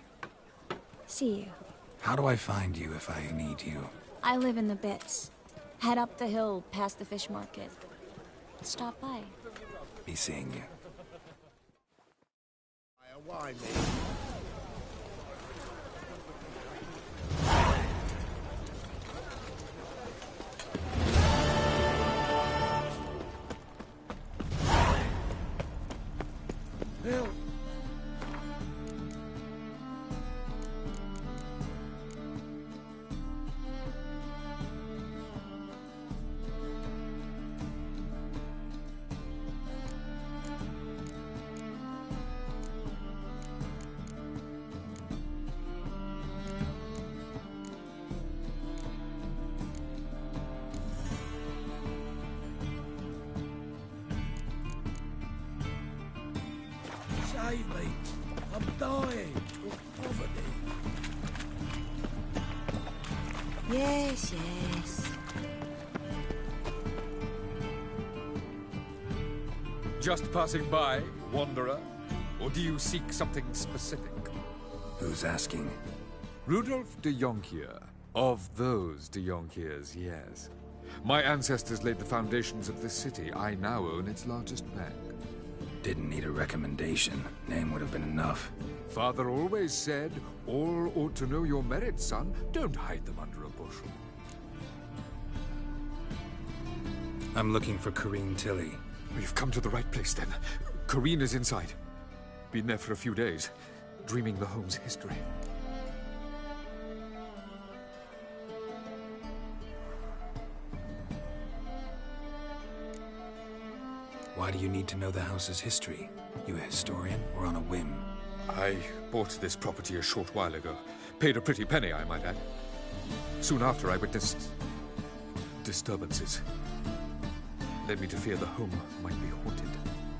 See you. How do I find you if I need you? I live in the Bits. Head up the hill past the fish market. Stop by. Be seeing you. Why me? Well, save me. I'm dying of poverty. Yes, yes. Just passing by, wanderer? Or do you seek something specific? Who's asking? Rudolf de Jonquier. Of those de Jonquiers, yes. My ancestors laid the foundations of this city. I now own its largest bank. Didn't need a recommendation. Name would have been enough. Father always said, all ought to know your merits, son. Don't hide them under a bushel. I'm looking for Corrine Tilly. You've come to the right place, then. Corrine is inside. Been there for a few days. dreaming the home's history. Why do you need to know the house's history? You a historian or on a whim? I bought this property a short while ago. Paid a pretty penny, I might add. Soon after, I witnessed disturbances. Led me to fear the home might be haunted.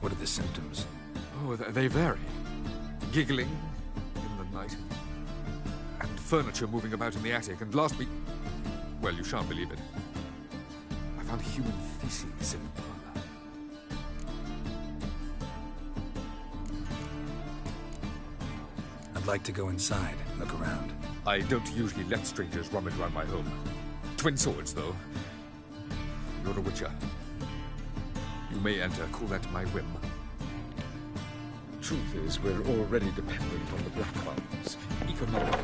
What are the symptoms? Oh, they vary. Giggling in the night, and furniture moving about in the attic, and last week... Well, you shan't believe it. I found human feces in the parlor. I'd like to go inside and look around. I don't usually let strangers rummage around my home. Twin swords, though. You're a witcher. You may enter, call that my whim. Truth is, we're already dependent on the Black Ones, economically.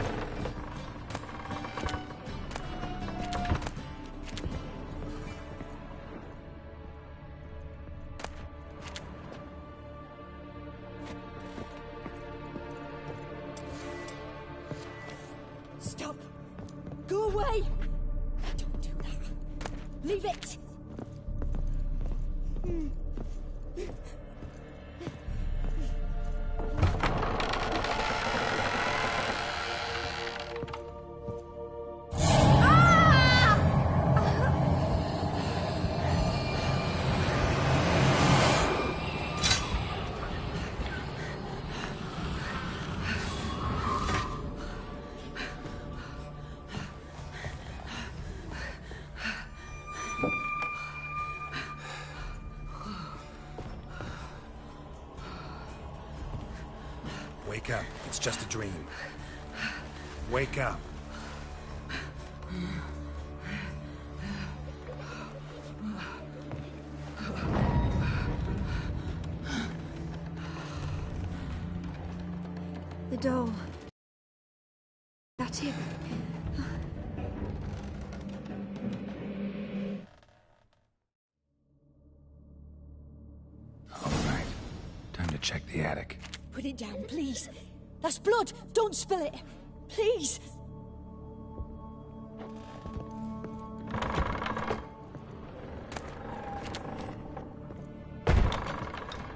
Stop! Go away! Don't do that. Leave it! Wake up. It's just a dream. Wake up. The doll. That's it. All right. Time to check the attic. Put it down, please. That's blood. Don't spill it. Please.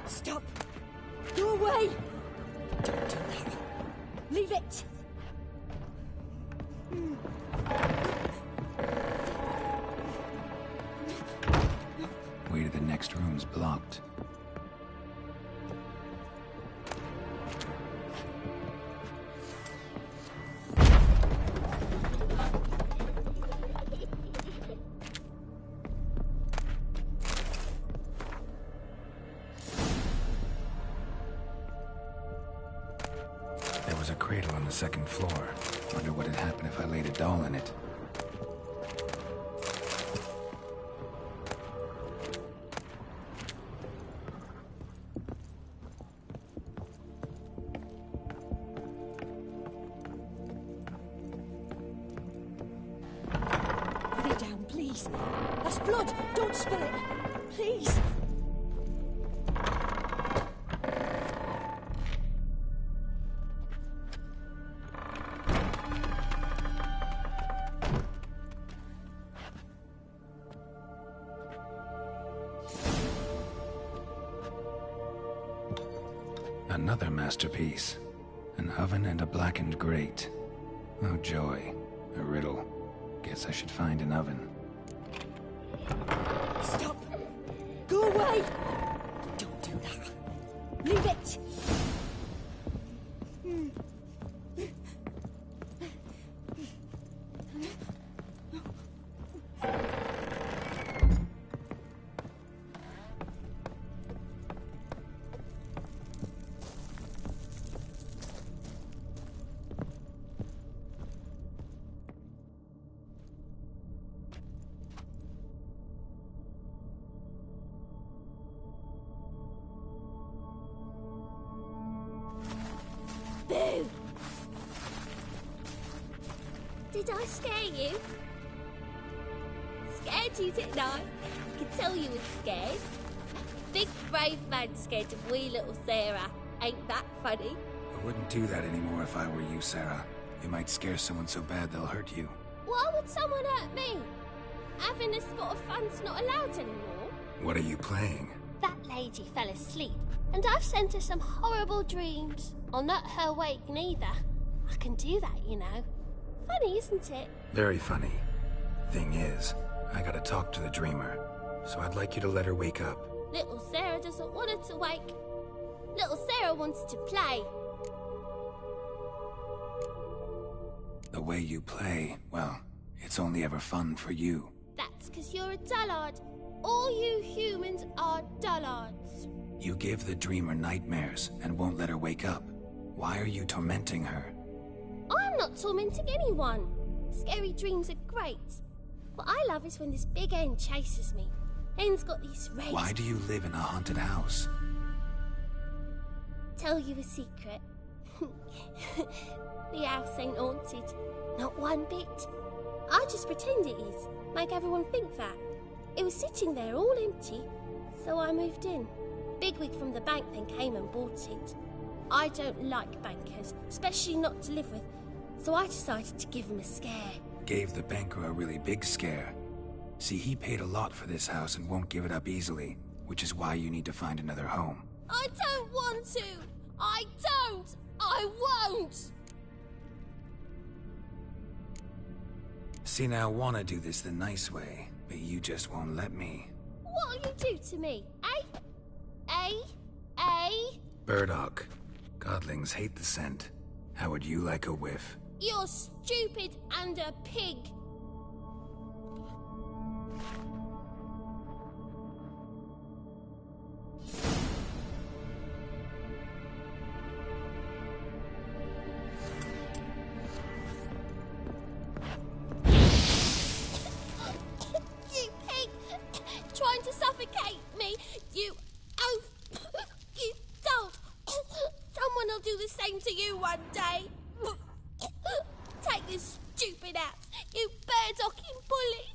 Stop. Go away. Don't do that. Leave it. Way to the next room's blocked. There was a cradle on the second floor. Wonder what had happened if I laid a doll in it. Put it down, please. That's blood. Don't spill it. Please. Another masterpiece. An oven and a blackened grate. Oh joy. A riddle. Guess I should find an oven. Stop. Go away. Don't do that. Leave it. Boo! Did I scare you? Scared you, didn't I? I could tell you was scared. Big brave man scared of wee little Sarah. Ain't that funny? I wouldn't do that anymore if I were you, Sarah. You might scare someone so bad they'll hurt you. Why would someone hurt me? Having a spot of fun's not allowed anymore. What are you playing? That lady fell asleep, and I've sent her some horrible dreams. I'll not her wake neither. I can do that, you know. Funny, isn't it? Very funny. Thing is, I gotta talk to the dreamer, so I'd like you to let her wake up. Little Sarah doesn't want her to wake. Little Sarah wants to play. The way you play, well, it's only ever fun for you. That's because you're a dullard. All you humans are dullards. You give the dreamer nightmares and won't let her wake up. Why are you tormenting her? I'm not tormenting anyone. Scary dreams are great. What I love is when this big hen chases me. Hen's got these red... Why do you live in a haunted house? Tell you a secret. The house ain't haunted. Not one bit. I just pretend it is. Make everyone think that. It was sitting there all empty, so I moved in. Bigwig from the bank then came and bought it. I don't like bankers, especially not to live with, so I decided to give him a scare. Gave the banker a really big scare. See, he paid a lot for this house and won't give it up easily, which is why you need to find another home. I don't want to! I don't! I won't! See, now I want to do this the nice way, but you just won't let me. What'll you do to me, eh? Eh? Burdock. Godlings hate the scent. How would you like a whiff? You're stupid and a pig. You pig! Trying to suffocate me! You dolt! Someone will do the same to you one day. Take this stupid axe, you birdocking bully!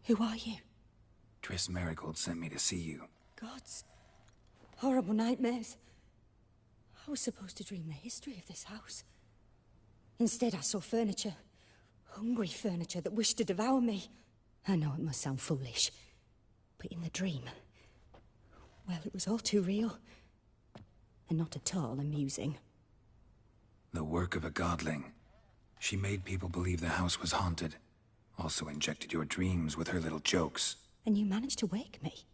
Who are you? Triss Marigold sent me to see you. Gods. Horrible nightmares. I was supposed to dream the history of this house. Instead, I saw furniture. Hungry furniture that wished to devour me. I know it must sound foolish, but in the dream, well, it was all too real. And not at all amusing. The work of a godling. She made people believe the house was haunted. Also injected your dreams with her little jokes. And you managed to wake me.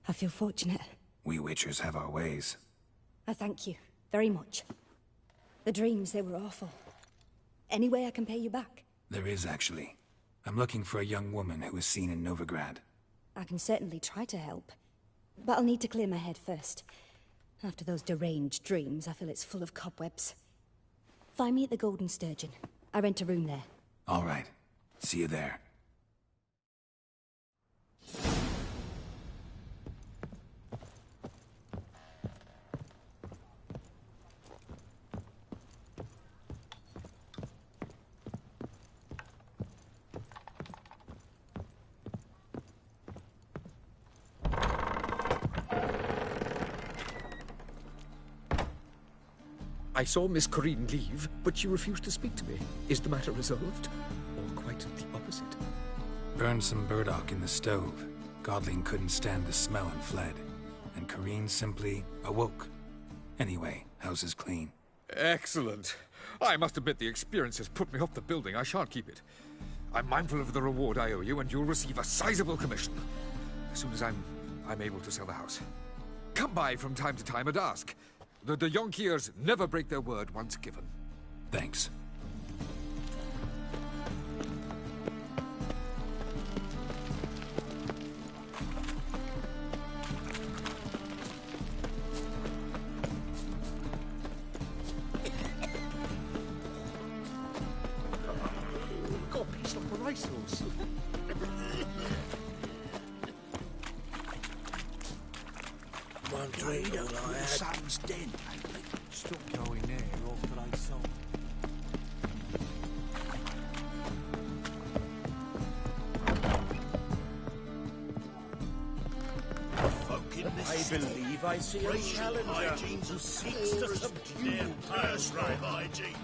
I feel fortunate. We Witchers have our ways. I thank you very much. The dreams, they were awful. Any way I can pay you back? There is, actually. I'm looking for a young woman who was seen in Novigrad. I can certainly try to help. But I'll need to clear my head first. After those deranged dreams, I feel it's full of cobwebs. Find me at the Golden Sturgeon. I rent a room there. All right. See you there. I saw Miss Corinne leave, but she refused to speak to me. Is the matter resolved? Or quite the opposite? Burned some burdock in the stove. Godling couldn't stand the smell and fled. And Corinne simply awoke. Anyway, house is clean. Excellent. I must admit the experience has put me off the building. I shan't keep it. I'm mindful of the reward I owe you, and you'll receive a sizable commission. As soon as I'm able to sell the house. Come by from time to time and ask. The de Jonkiers never break their word once given. Thanks. Got a piece stop a racehorse. One drink, all I had. Something's dead. Stop going there after they sold. I believe I see a challenger. Hygiene's who seeks to subdue purse right hygiene.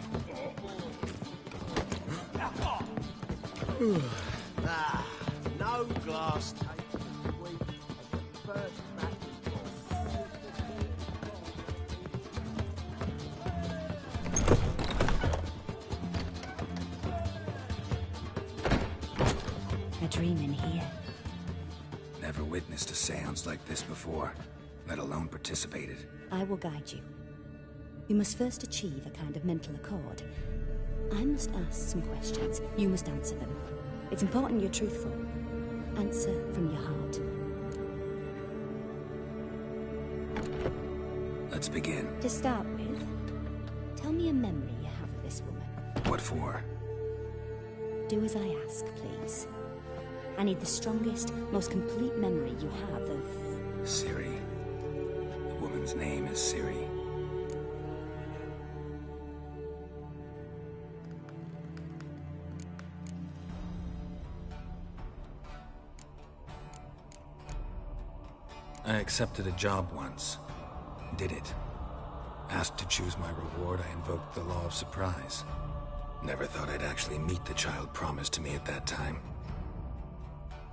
No glass takes as sweet as the first A dream in here. Never witnessed a seance like this before, let alone participated. I will guide you. You must first achieve a kind of mental accord. I must ask some questions. You must answer them. It's important you're truthful. Answer from your heart. Let's begin. To start with, tell me a memory you have of this woman. What for? Do as I ask, please. I need the strongest, most complete memory you have of... Ciri. The woman's name is Ciri. I accepted a job once. Did it. Asked to choose my reward, I invoked the law of surprise. Never thought I'd actually meet the child promised to me at that time.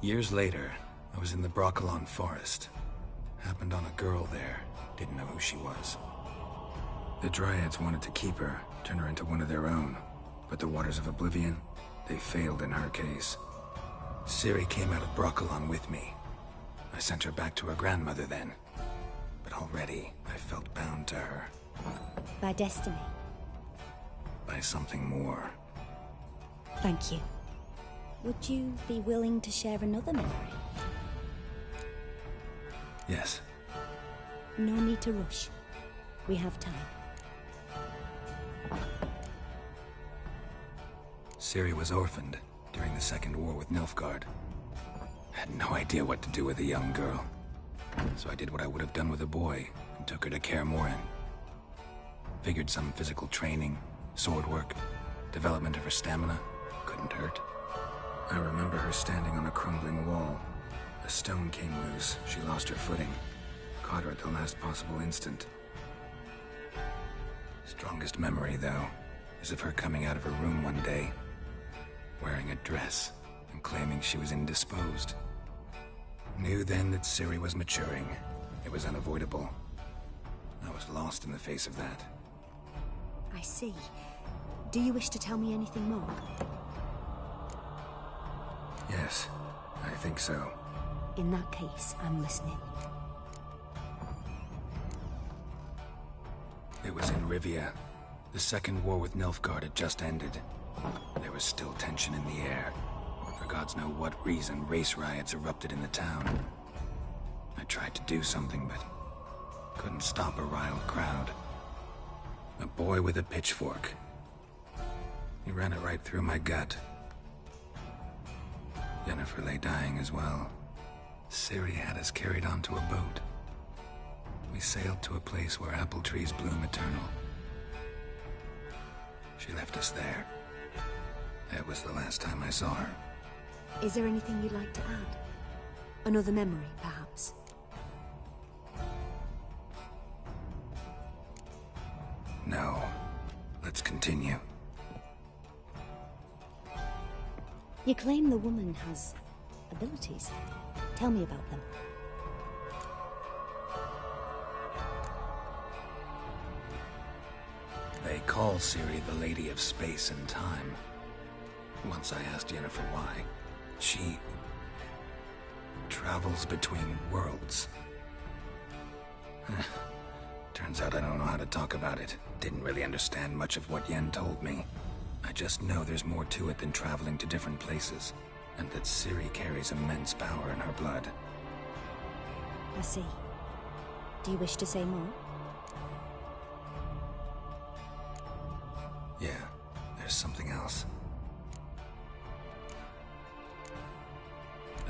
Years later, I was in the Broccolon forest. Happened on a girl there. Didn't know who she was. The Dryads wanted to keep her, turn her into one of their own. But the Waters of Oblivion, they failed in her case. Ciri came out of Broccolon with me. I sent her back to her grandmother then. But already, I felt bound to her. By destiny. By something more. Thank you. Would you be willing to share another memory? Yes. No need to rush. We have time. Ciri was orphaned during the Second War with Nilfgaard. Had no idea what to do with a young girl. So I did what I would have done with a boy and took her to Kaer Morhen. Figured some physical training, sword work, development of her stamina couldn't hurt. I remember her standing on a crumbling wall. A stone came loose. She lost her footing. Caught her at the last possible instant. Strongest memory, though, is of her coming out of her room one day, wearing a dress and claiming she was indisposed. Knew then that Ciri was maturing. It was unavoidable. I was lost in the face of that. I see. Do you wish to tell me anything more? Yes, I think so. In that case, I'm listening. It was in Rivia. The Second War with Nilfgaard had just ended. There was still tension in the air. For gods know what reason, race riots erupted in the town. I tried to do something, but couldn't stop a riled crowd. A boy with a pitchfork. He ran it right through my gut. Yennefer lay dying as well. Ciri had us carried onto a boat. We sailed to a place where apple trees bloom eternal. She left us there. That was the last time I saw her. Is there anything you'd like to add? Another memory, perhaps? No. Let's continue. You claim the woman has abilities. Tell me about them. They call Ciri the Lady of Space and Time. Once I asked Yennefer why. She travels between worlds. Turns out I don't know how to talk about it. Didn't really understand much of what Yen told me. I just know there's more to it than traveling to different places, and that Ciri carries immense power in her blood. I see. Do you wish to say more? Yeah, there's something else.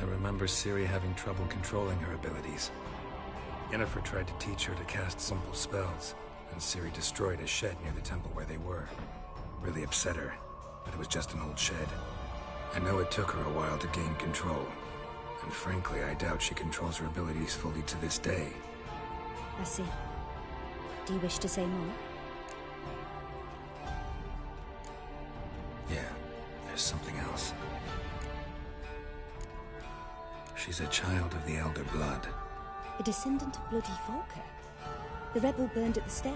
I remember Ciri having trouble controlling her abilities. Yennefer tried to teach her to cast simple spells, and Ciri destroyed a shed near the temple where they were. Really upset her, but it was just an old shed. I know it took her a while to gain control, and frankly, I doubt she controls her abilities fully to this day. I see. Do you wish to say more? Yeah, there's something else. She's a child of the Elder Blood. A descendant of bloody Volker. The rebel burned at the stake.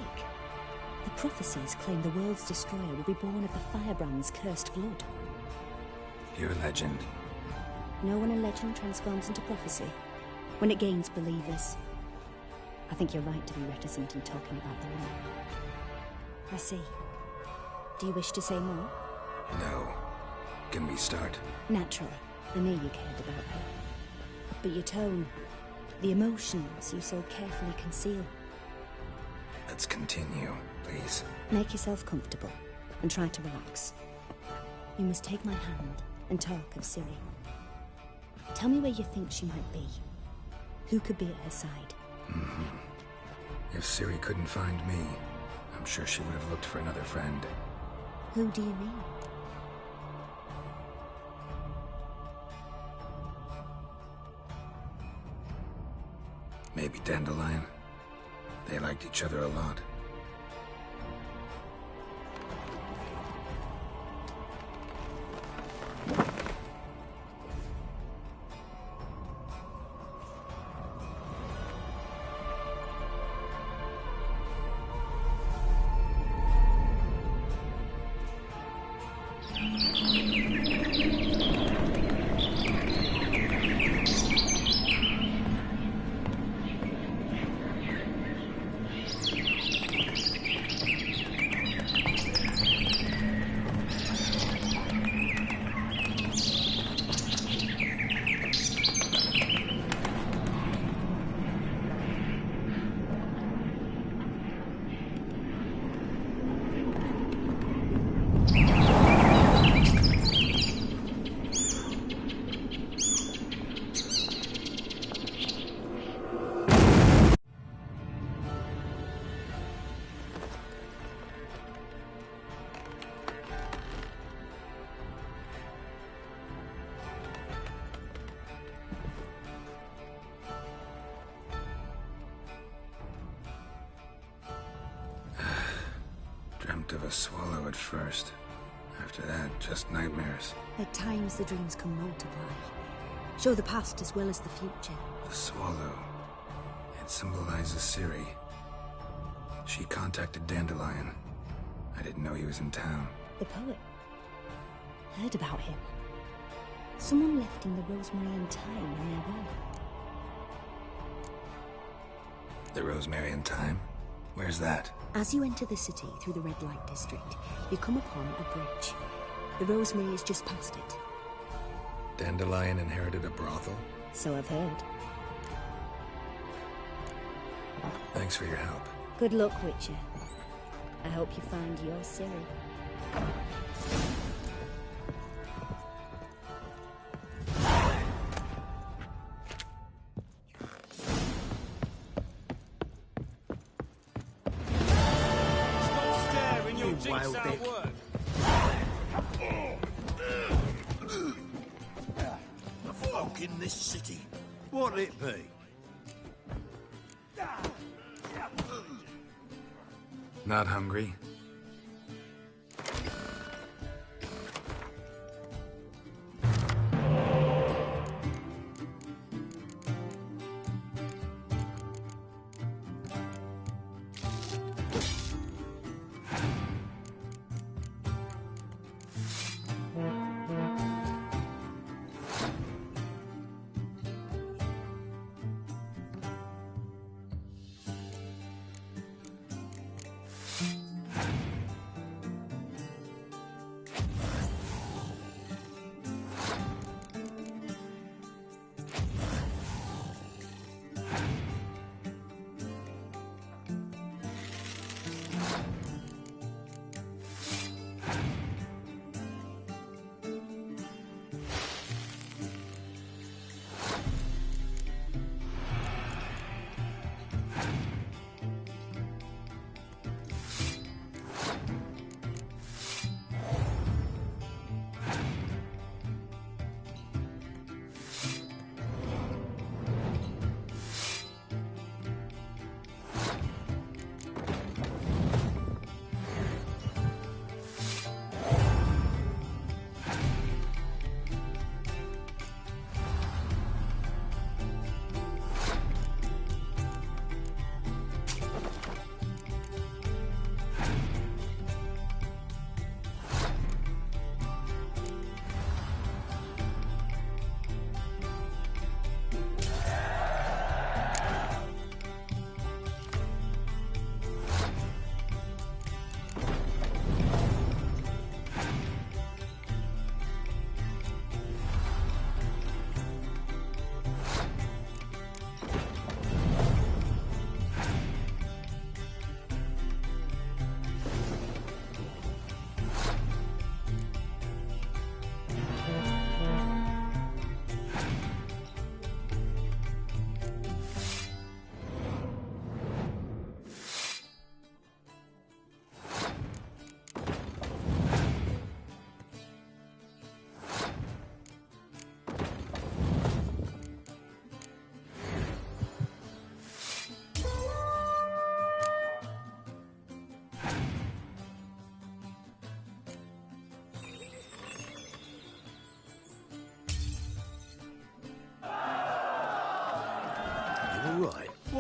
The prophecies claim the world's destroyer will be born of the Firebrand's cursed blood. Pure legend. Know when a legend transforms into prophecy? When it gains believers. I think you're right to be reticent in talking about the war. I see. Do you wish to say more? No. Can we start? Naturally. I knew you cared about her. But your tone, the emotions you so carefully conceal. Let's continue, please. Make yourself comfortable and try to relax. You must take my hand and talk of Ciri. Tell me where you think she might be. Who could be at her side? If Ciri couldn't find me, I'm sure she would have looked for another friend. Who do you mean? Maybe Dandelion. They liked each other a lot. Dreamt of a swallow at first. After that, just nightmares. At times the dreams can multiply. Show the past as well as the future. The swallow. It symbolizes Ciri. She contacted Dandelion. I didn't know he was in town. The poet. Heard about him. Someone left him the rosemary and thyme in their will. The rosemary and thyme? Where's that? As you enter the city through the red light district, you come upon a bridge. The rosemary is just past it. Dandelion inherited a brothel? So I've heard. Thanks for your help. Good luck, Witcher. I hope you find your Ciri. The folk in this city, what'll it be? Not hungry?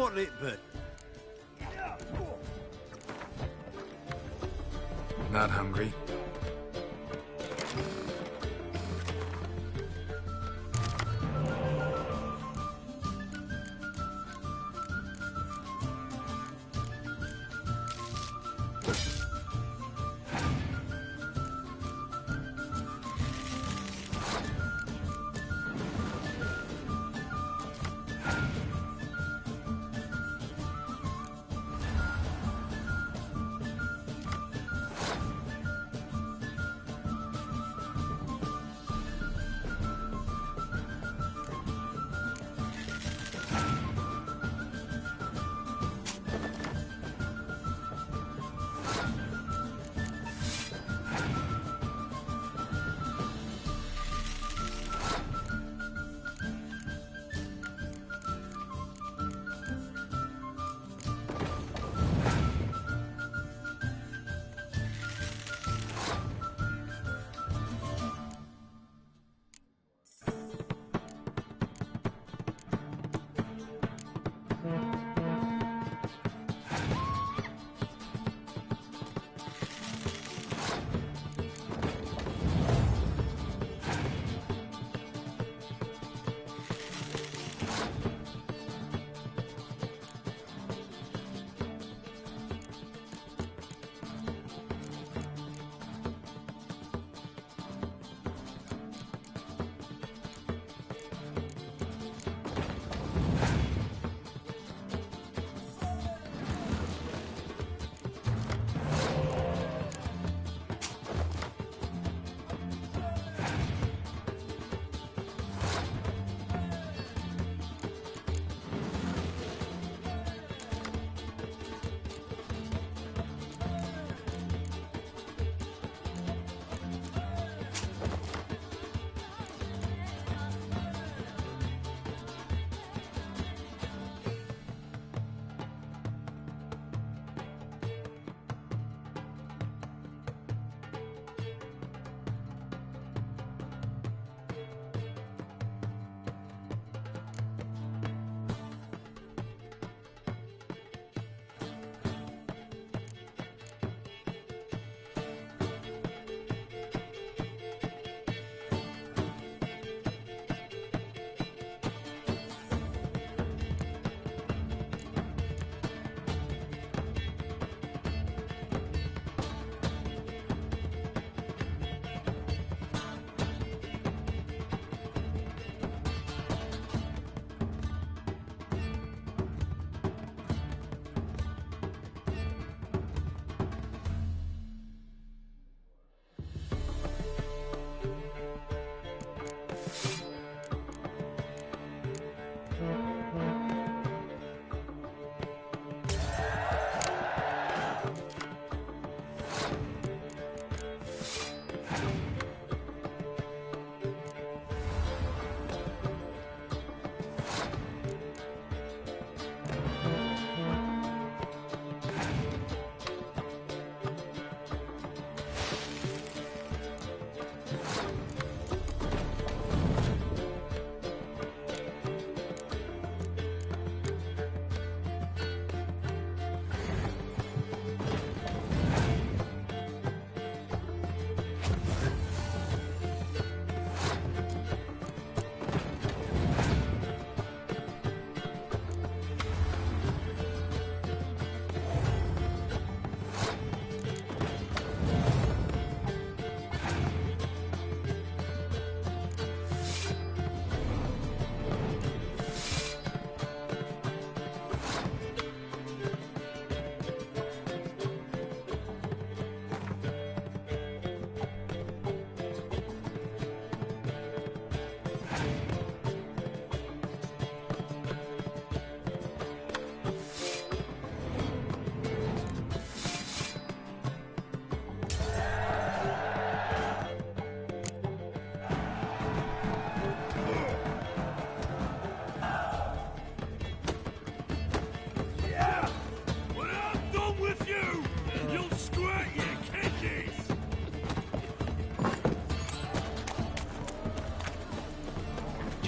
bottle it, but... Not hungry?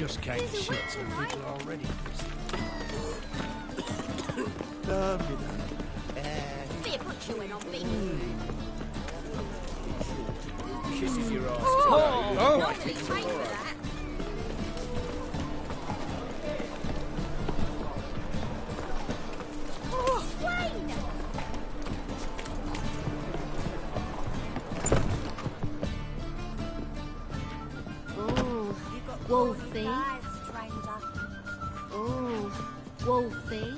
Just came to shit some people already. love you, Be a butcher when I'm big. Kisses your ass. Oh, Oh, not right. really trained for that. Oh, Wayne! Oh, Wolfie. Oh, Wolfie.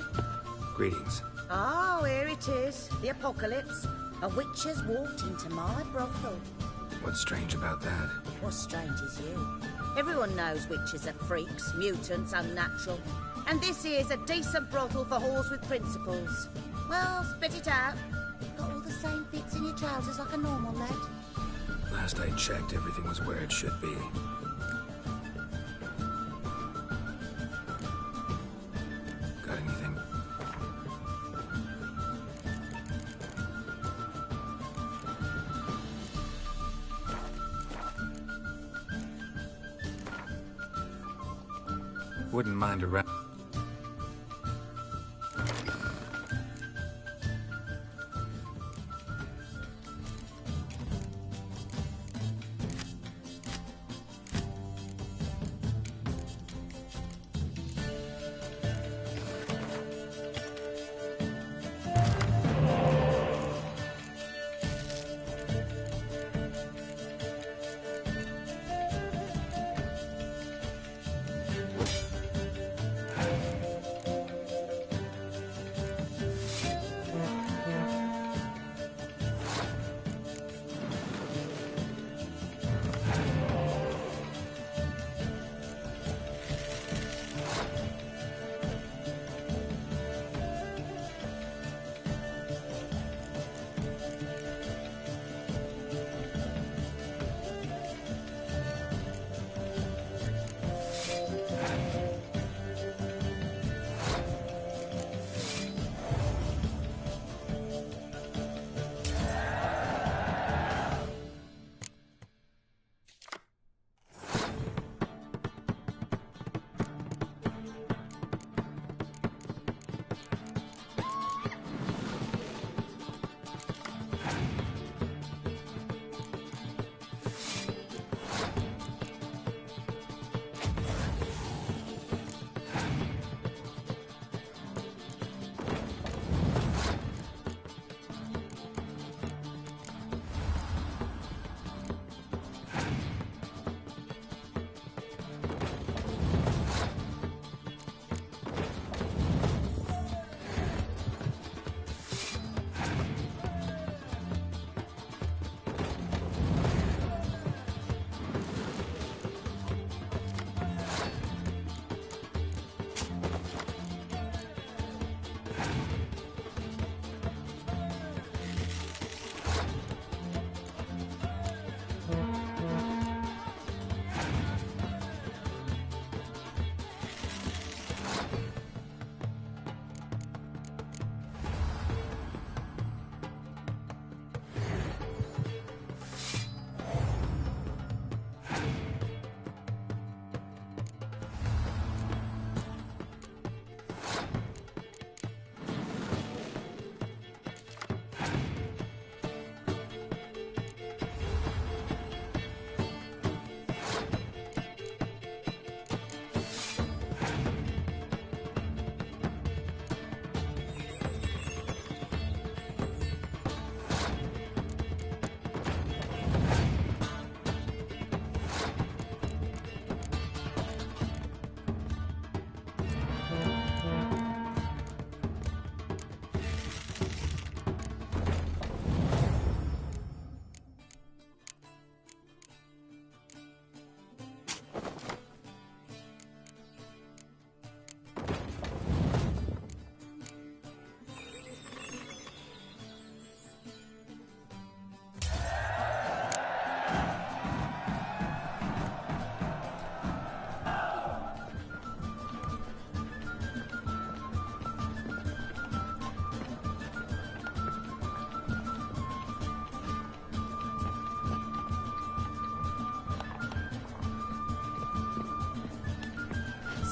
Greetings. Oh, here it is. The apocalypse. A witch has walked into my brothel. What's strange about that? What's strange is you. Everyone knows witches are freaks, mutants, unnatural. And this here's a decent brothel for whores with principles. Well, spit it out. Got all the same bits in your trousers like a normal lad. Last I checked, everything was where it should be. Got anything? Wouldn't mind a rap.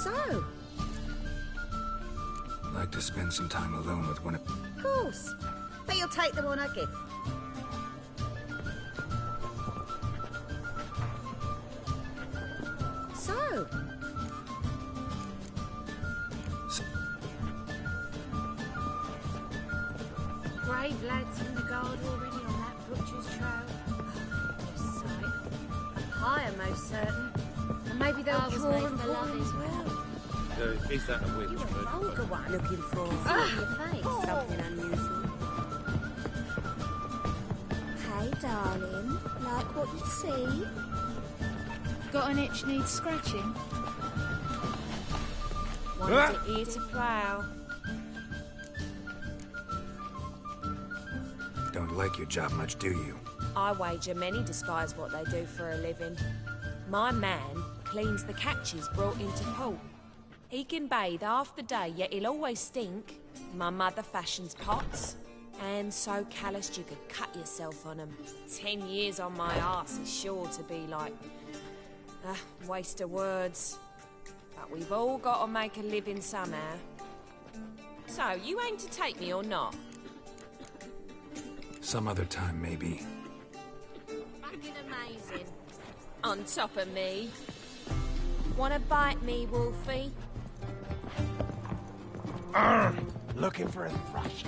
So, Like like to spend some time alone with one of... Of course. But you'll take the one I give. So... Brave lads in the guard already on that butcher's trail. Oh, sight. A pyre, most certain. And maybe they'll draw and pull as well. So, is that a witch? You a vulgar one looking for something in your face, something unusual. Hey, darling. Like what you see? Got an itch needs scratching? Wanted it here to plough. Don't like your job much, do you? I wager many despise what they do for a living. My man cleans the catches brought into port. He can bathe half the day, yet he'll always stink. My mother fashions pots, and so calloused you could cut yourself on them. 10 years on my arse is sure to be like... waste of words. But we've all got to make a living somehow. So, you aim to take me or not? Some other time, maybe. Fucking amazing. On top of me. Wanna bite me, Wolfie? Looking for a thrush.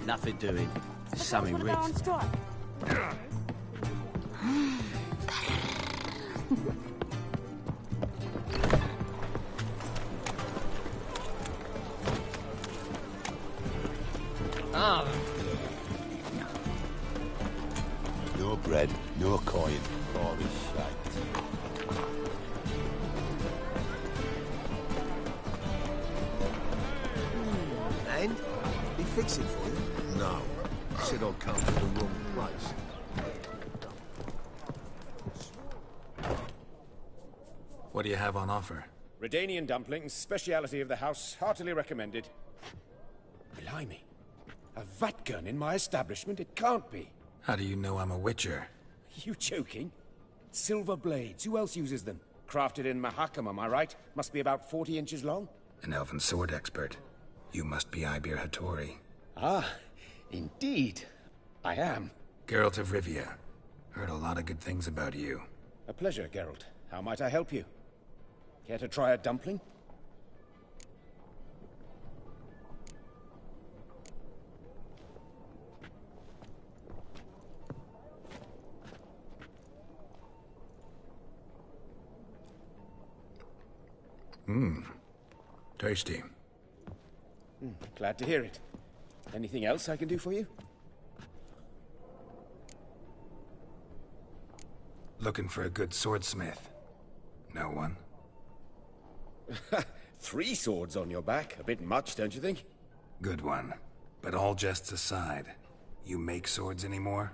Nothing doing. Something rich. No bread, no coin, or his shite. And? He fix it for you? No. Said I'd come to the wrong place. What do you have on offer? Redanian dumplings, speciality of the house, heartily recommended. Blimey. A vatgun in my establishment? It can't be. How do you know I'm a witcher? You joking? Silver blades, who else uses them? Crafted in Mahakam, am I right? Must be about 40 inches long? An elven sword expert. You must be Ibir Hattori. Ah, indeed. I am. Geralt of Rivia. Heard a lot of good things about you. A pleasure, Geralt. How might I help you? Care to try a dumpling? Tasty. Glad to hear it. Anything else I can do for you? Looking for a good swordsmith. No one? 3 swords on your back. A bit much, don't you think? Good one. But all jests aside, you make swords anymore?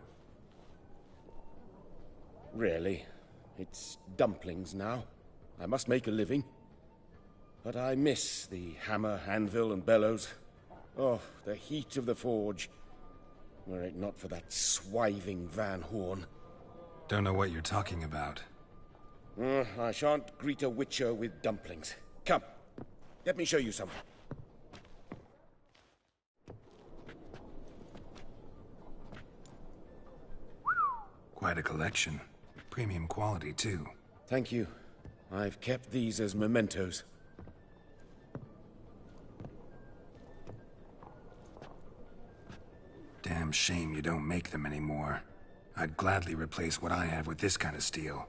Really? It's dumplings now. I must make a living. But I miss the hammer, anvil, and bellows. Oh, the heat of the forge. Were it not for that swiving Van Horn. Don't know what you're talking about. I shan't greet a witcher with dumplings. Come, let me show you something. Quite a collection. Premium quality, too. Thank you. I've kept these as mementos. Damn shame you don't make them anymore. I'd gladly replace what I have with this kind of steel.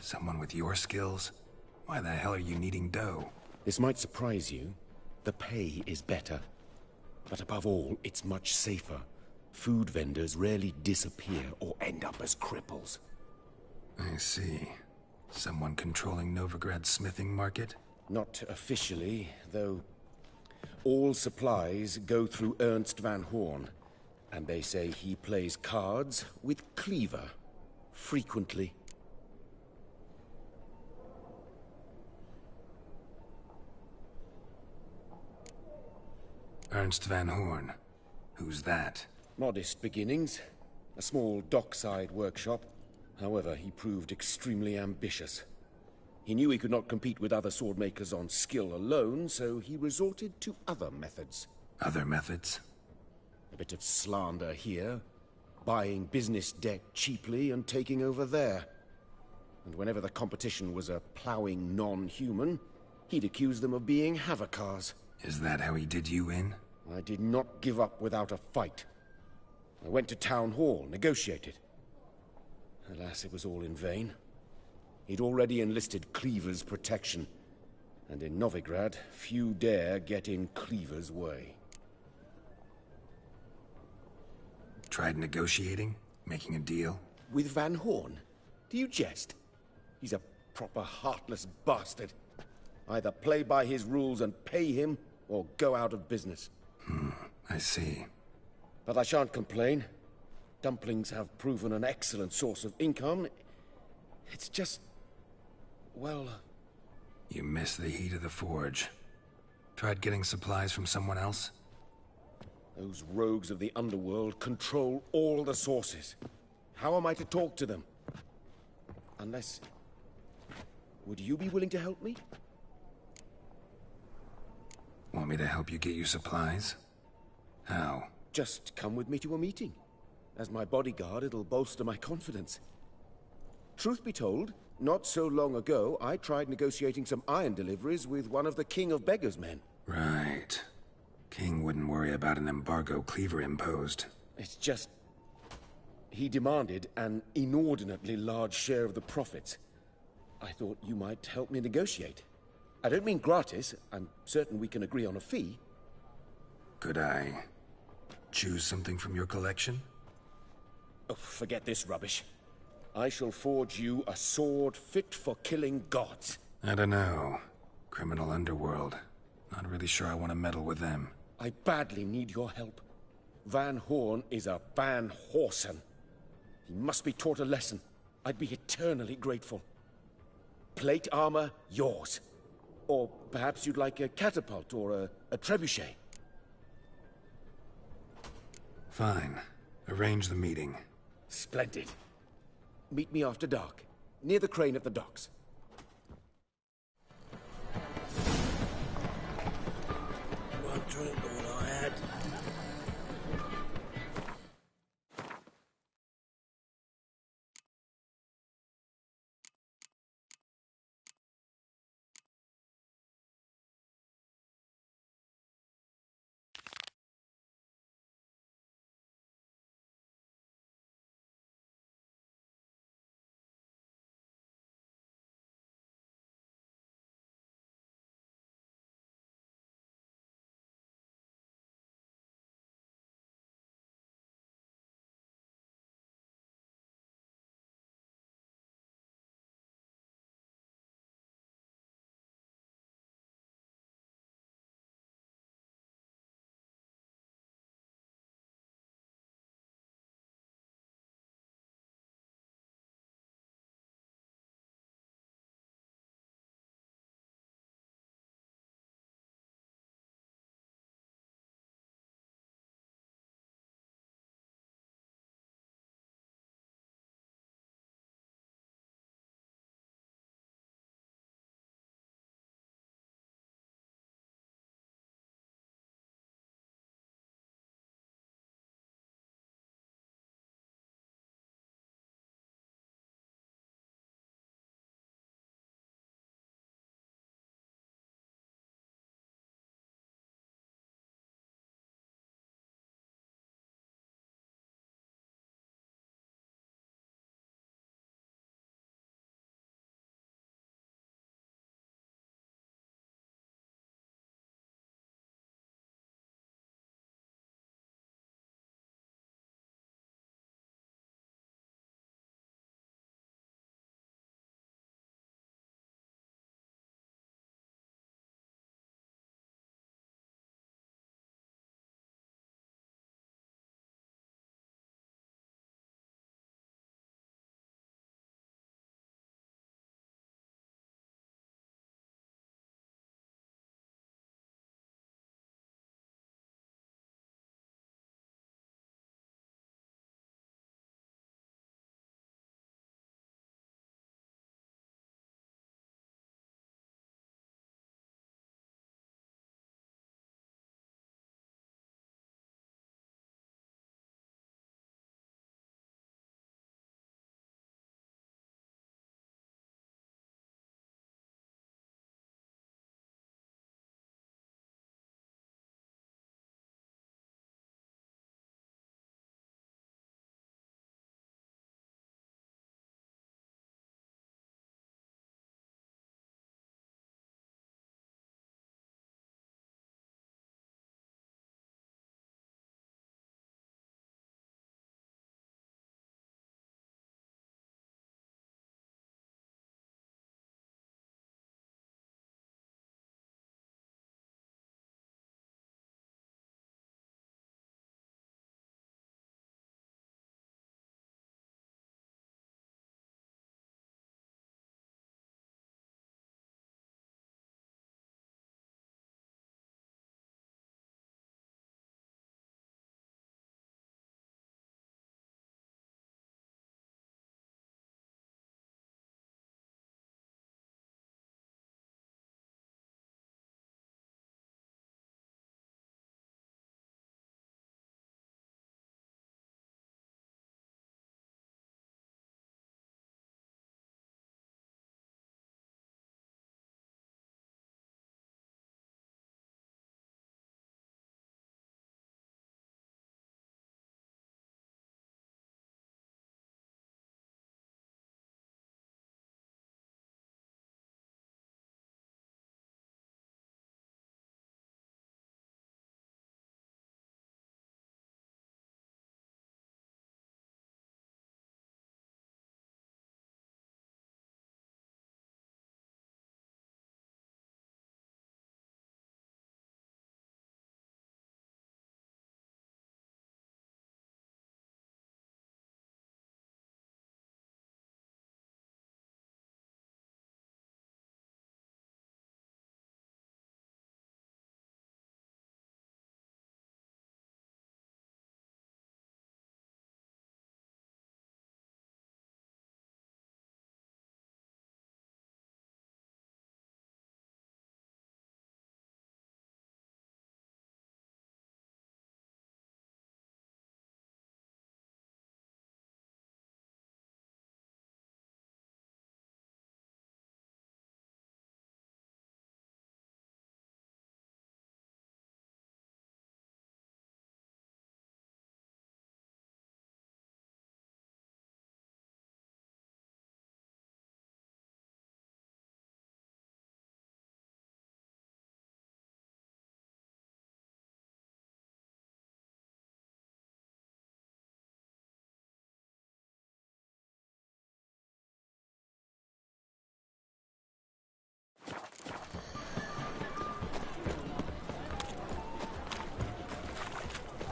Someone with your skills? Why the hell are you needing dough? This might surprise you. The pay is better. But above all, it's much safer. Food vendors rarely disappear or end up as cripples. I see. Someone controlling Novigrad's smithing market? Not officially, though all supplies go through Ernst Van Horn. And they say he plays cards with Cleaver. Frequently. Ernst Van Horn. Who's that? Modest beginnings. A small dockside workshop. However, he proved extremely ambitious. He knew he could not compete with other swordmakers on skill alone, so he resorted to other methods. Other methods? A bit of slander here, buying business debt cheaply and taking over there. And whenever the competition was a ploughing non-human, he'd accuse them of being Havocars. Is that how he did you in? I did not give up without a fight. I went to Town Hall, negotiated. Alas, it was all in vain. He'd already enlisted Cleaver's protection, and in Novigrad, few dare get in Cleaver's way. Tried negotiating? Making a deal? With Van Horn? Do you jest? He's a proper heartless bastard. Either play by his rules and pay him, or go out of business. I see. But I shan't complain. Dumplings have proven an excellent source of income. It's just... well... You miss the heat of the forge. Tried getting supplies from someone else? Those rogues of the underworld control all the sources. How am I to talk to them? Unless... would you be willing to help me? Want me to help you get you supplies? How? Just come with me to a meeting. As my bodyguard, it'll bolster my confidence. Truth be told, not so long ago, I tried negotiating some iron deliveries with one of the King of Beggars' men. Right. King wouldn't worry about an embargo Cleaver imposed. It's just... he demanded an inordinately large share of the profits. I thought you might help me negotiate. I don't mean gratis. I'm certain we can agree on a fee. Could I choose something from your collection? Oh, forget this rubbish. I shall forge you a sword fit for killing gods. I don't know. Criminal underworld. Not really sure I want to meddle with them. I badly need your help. Van Horn is a Van Horsen. He must be taught a lesson. I'd be eternally grateful. Plate armor, yours. Or perhaps you'd like a catapult or a trebuchet. Fine. Arrange the meeting. Splendid. Meet me after dark, near the crane at the docks. One drink all I had.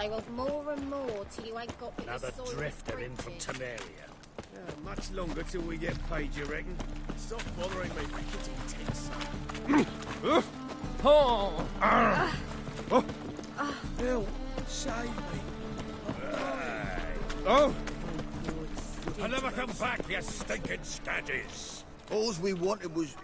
pay off more and more till you ain't got Another the soil drifter in from breeches. Temeria. Much longer till we get paid, you reckon? Stop bothering me. Make it intense. Phil, save me. Oh! I'll never come back, you stinking scaddies! All we wanted was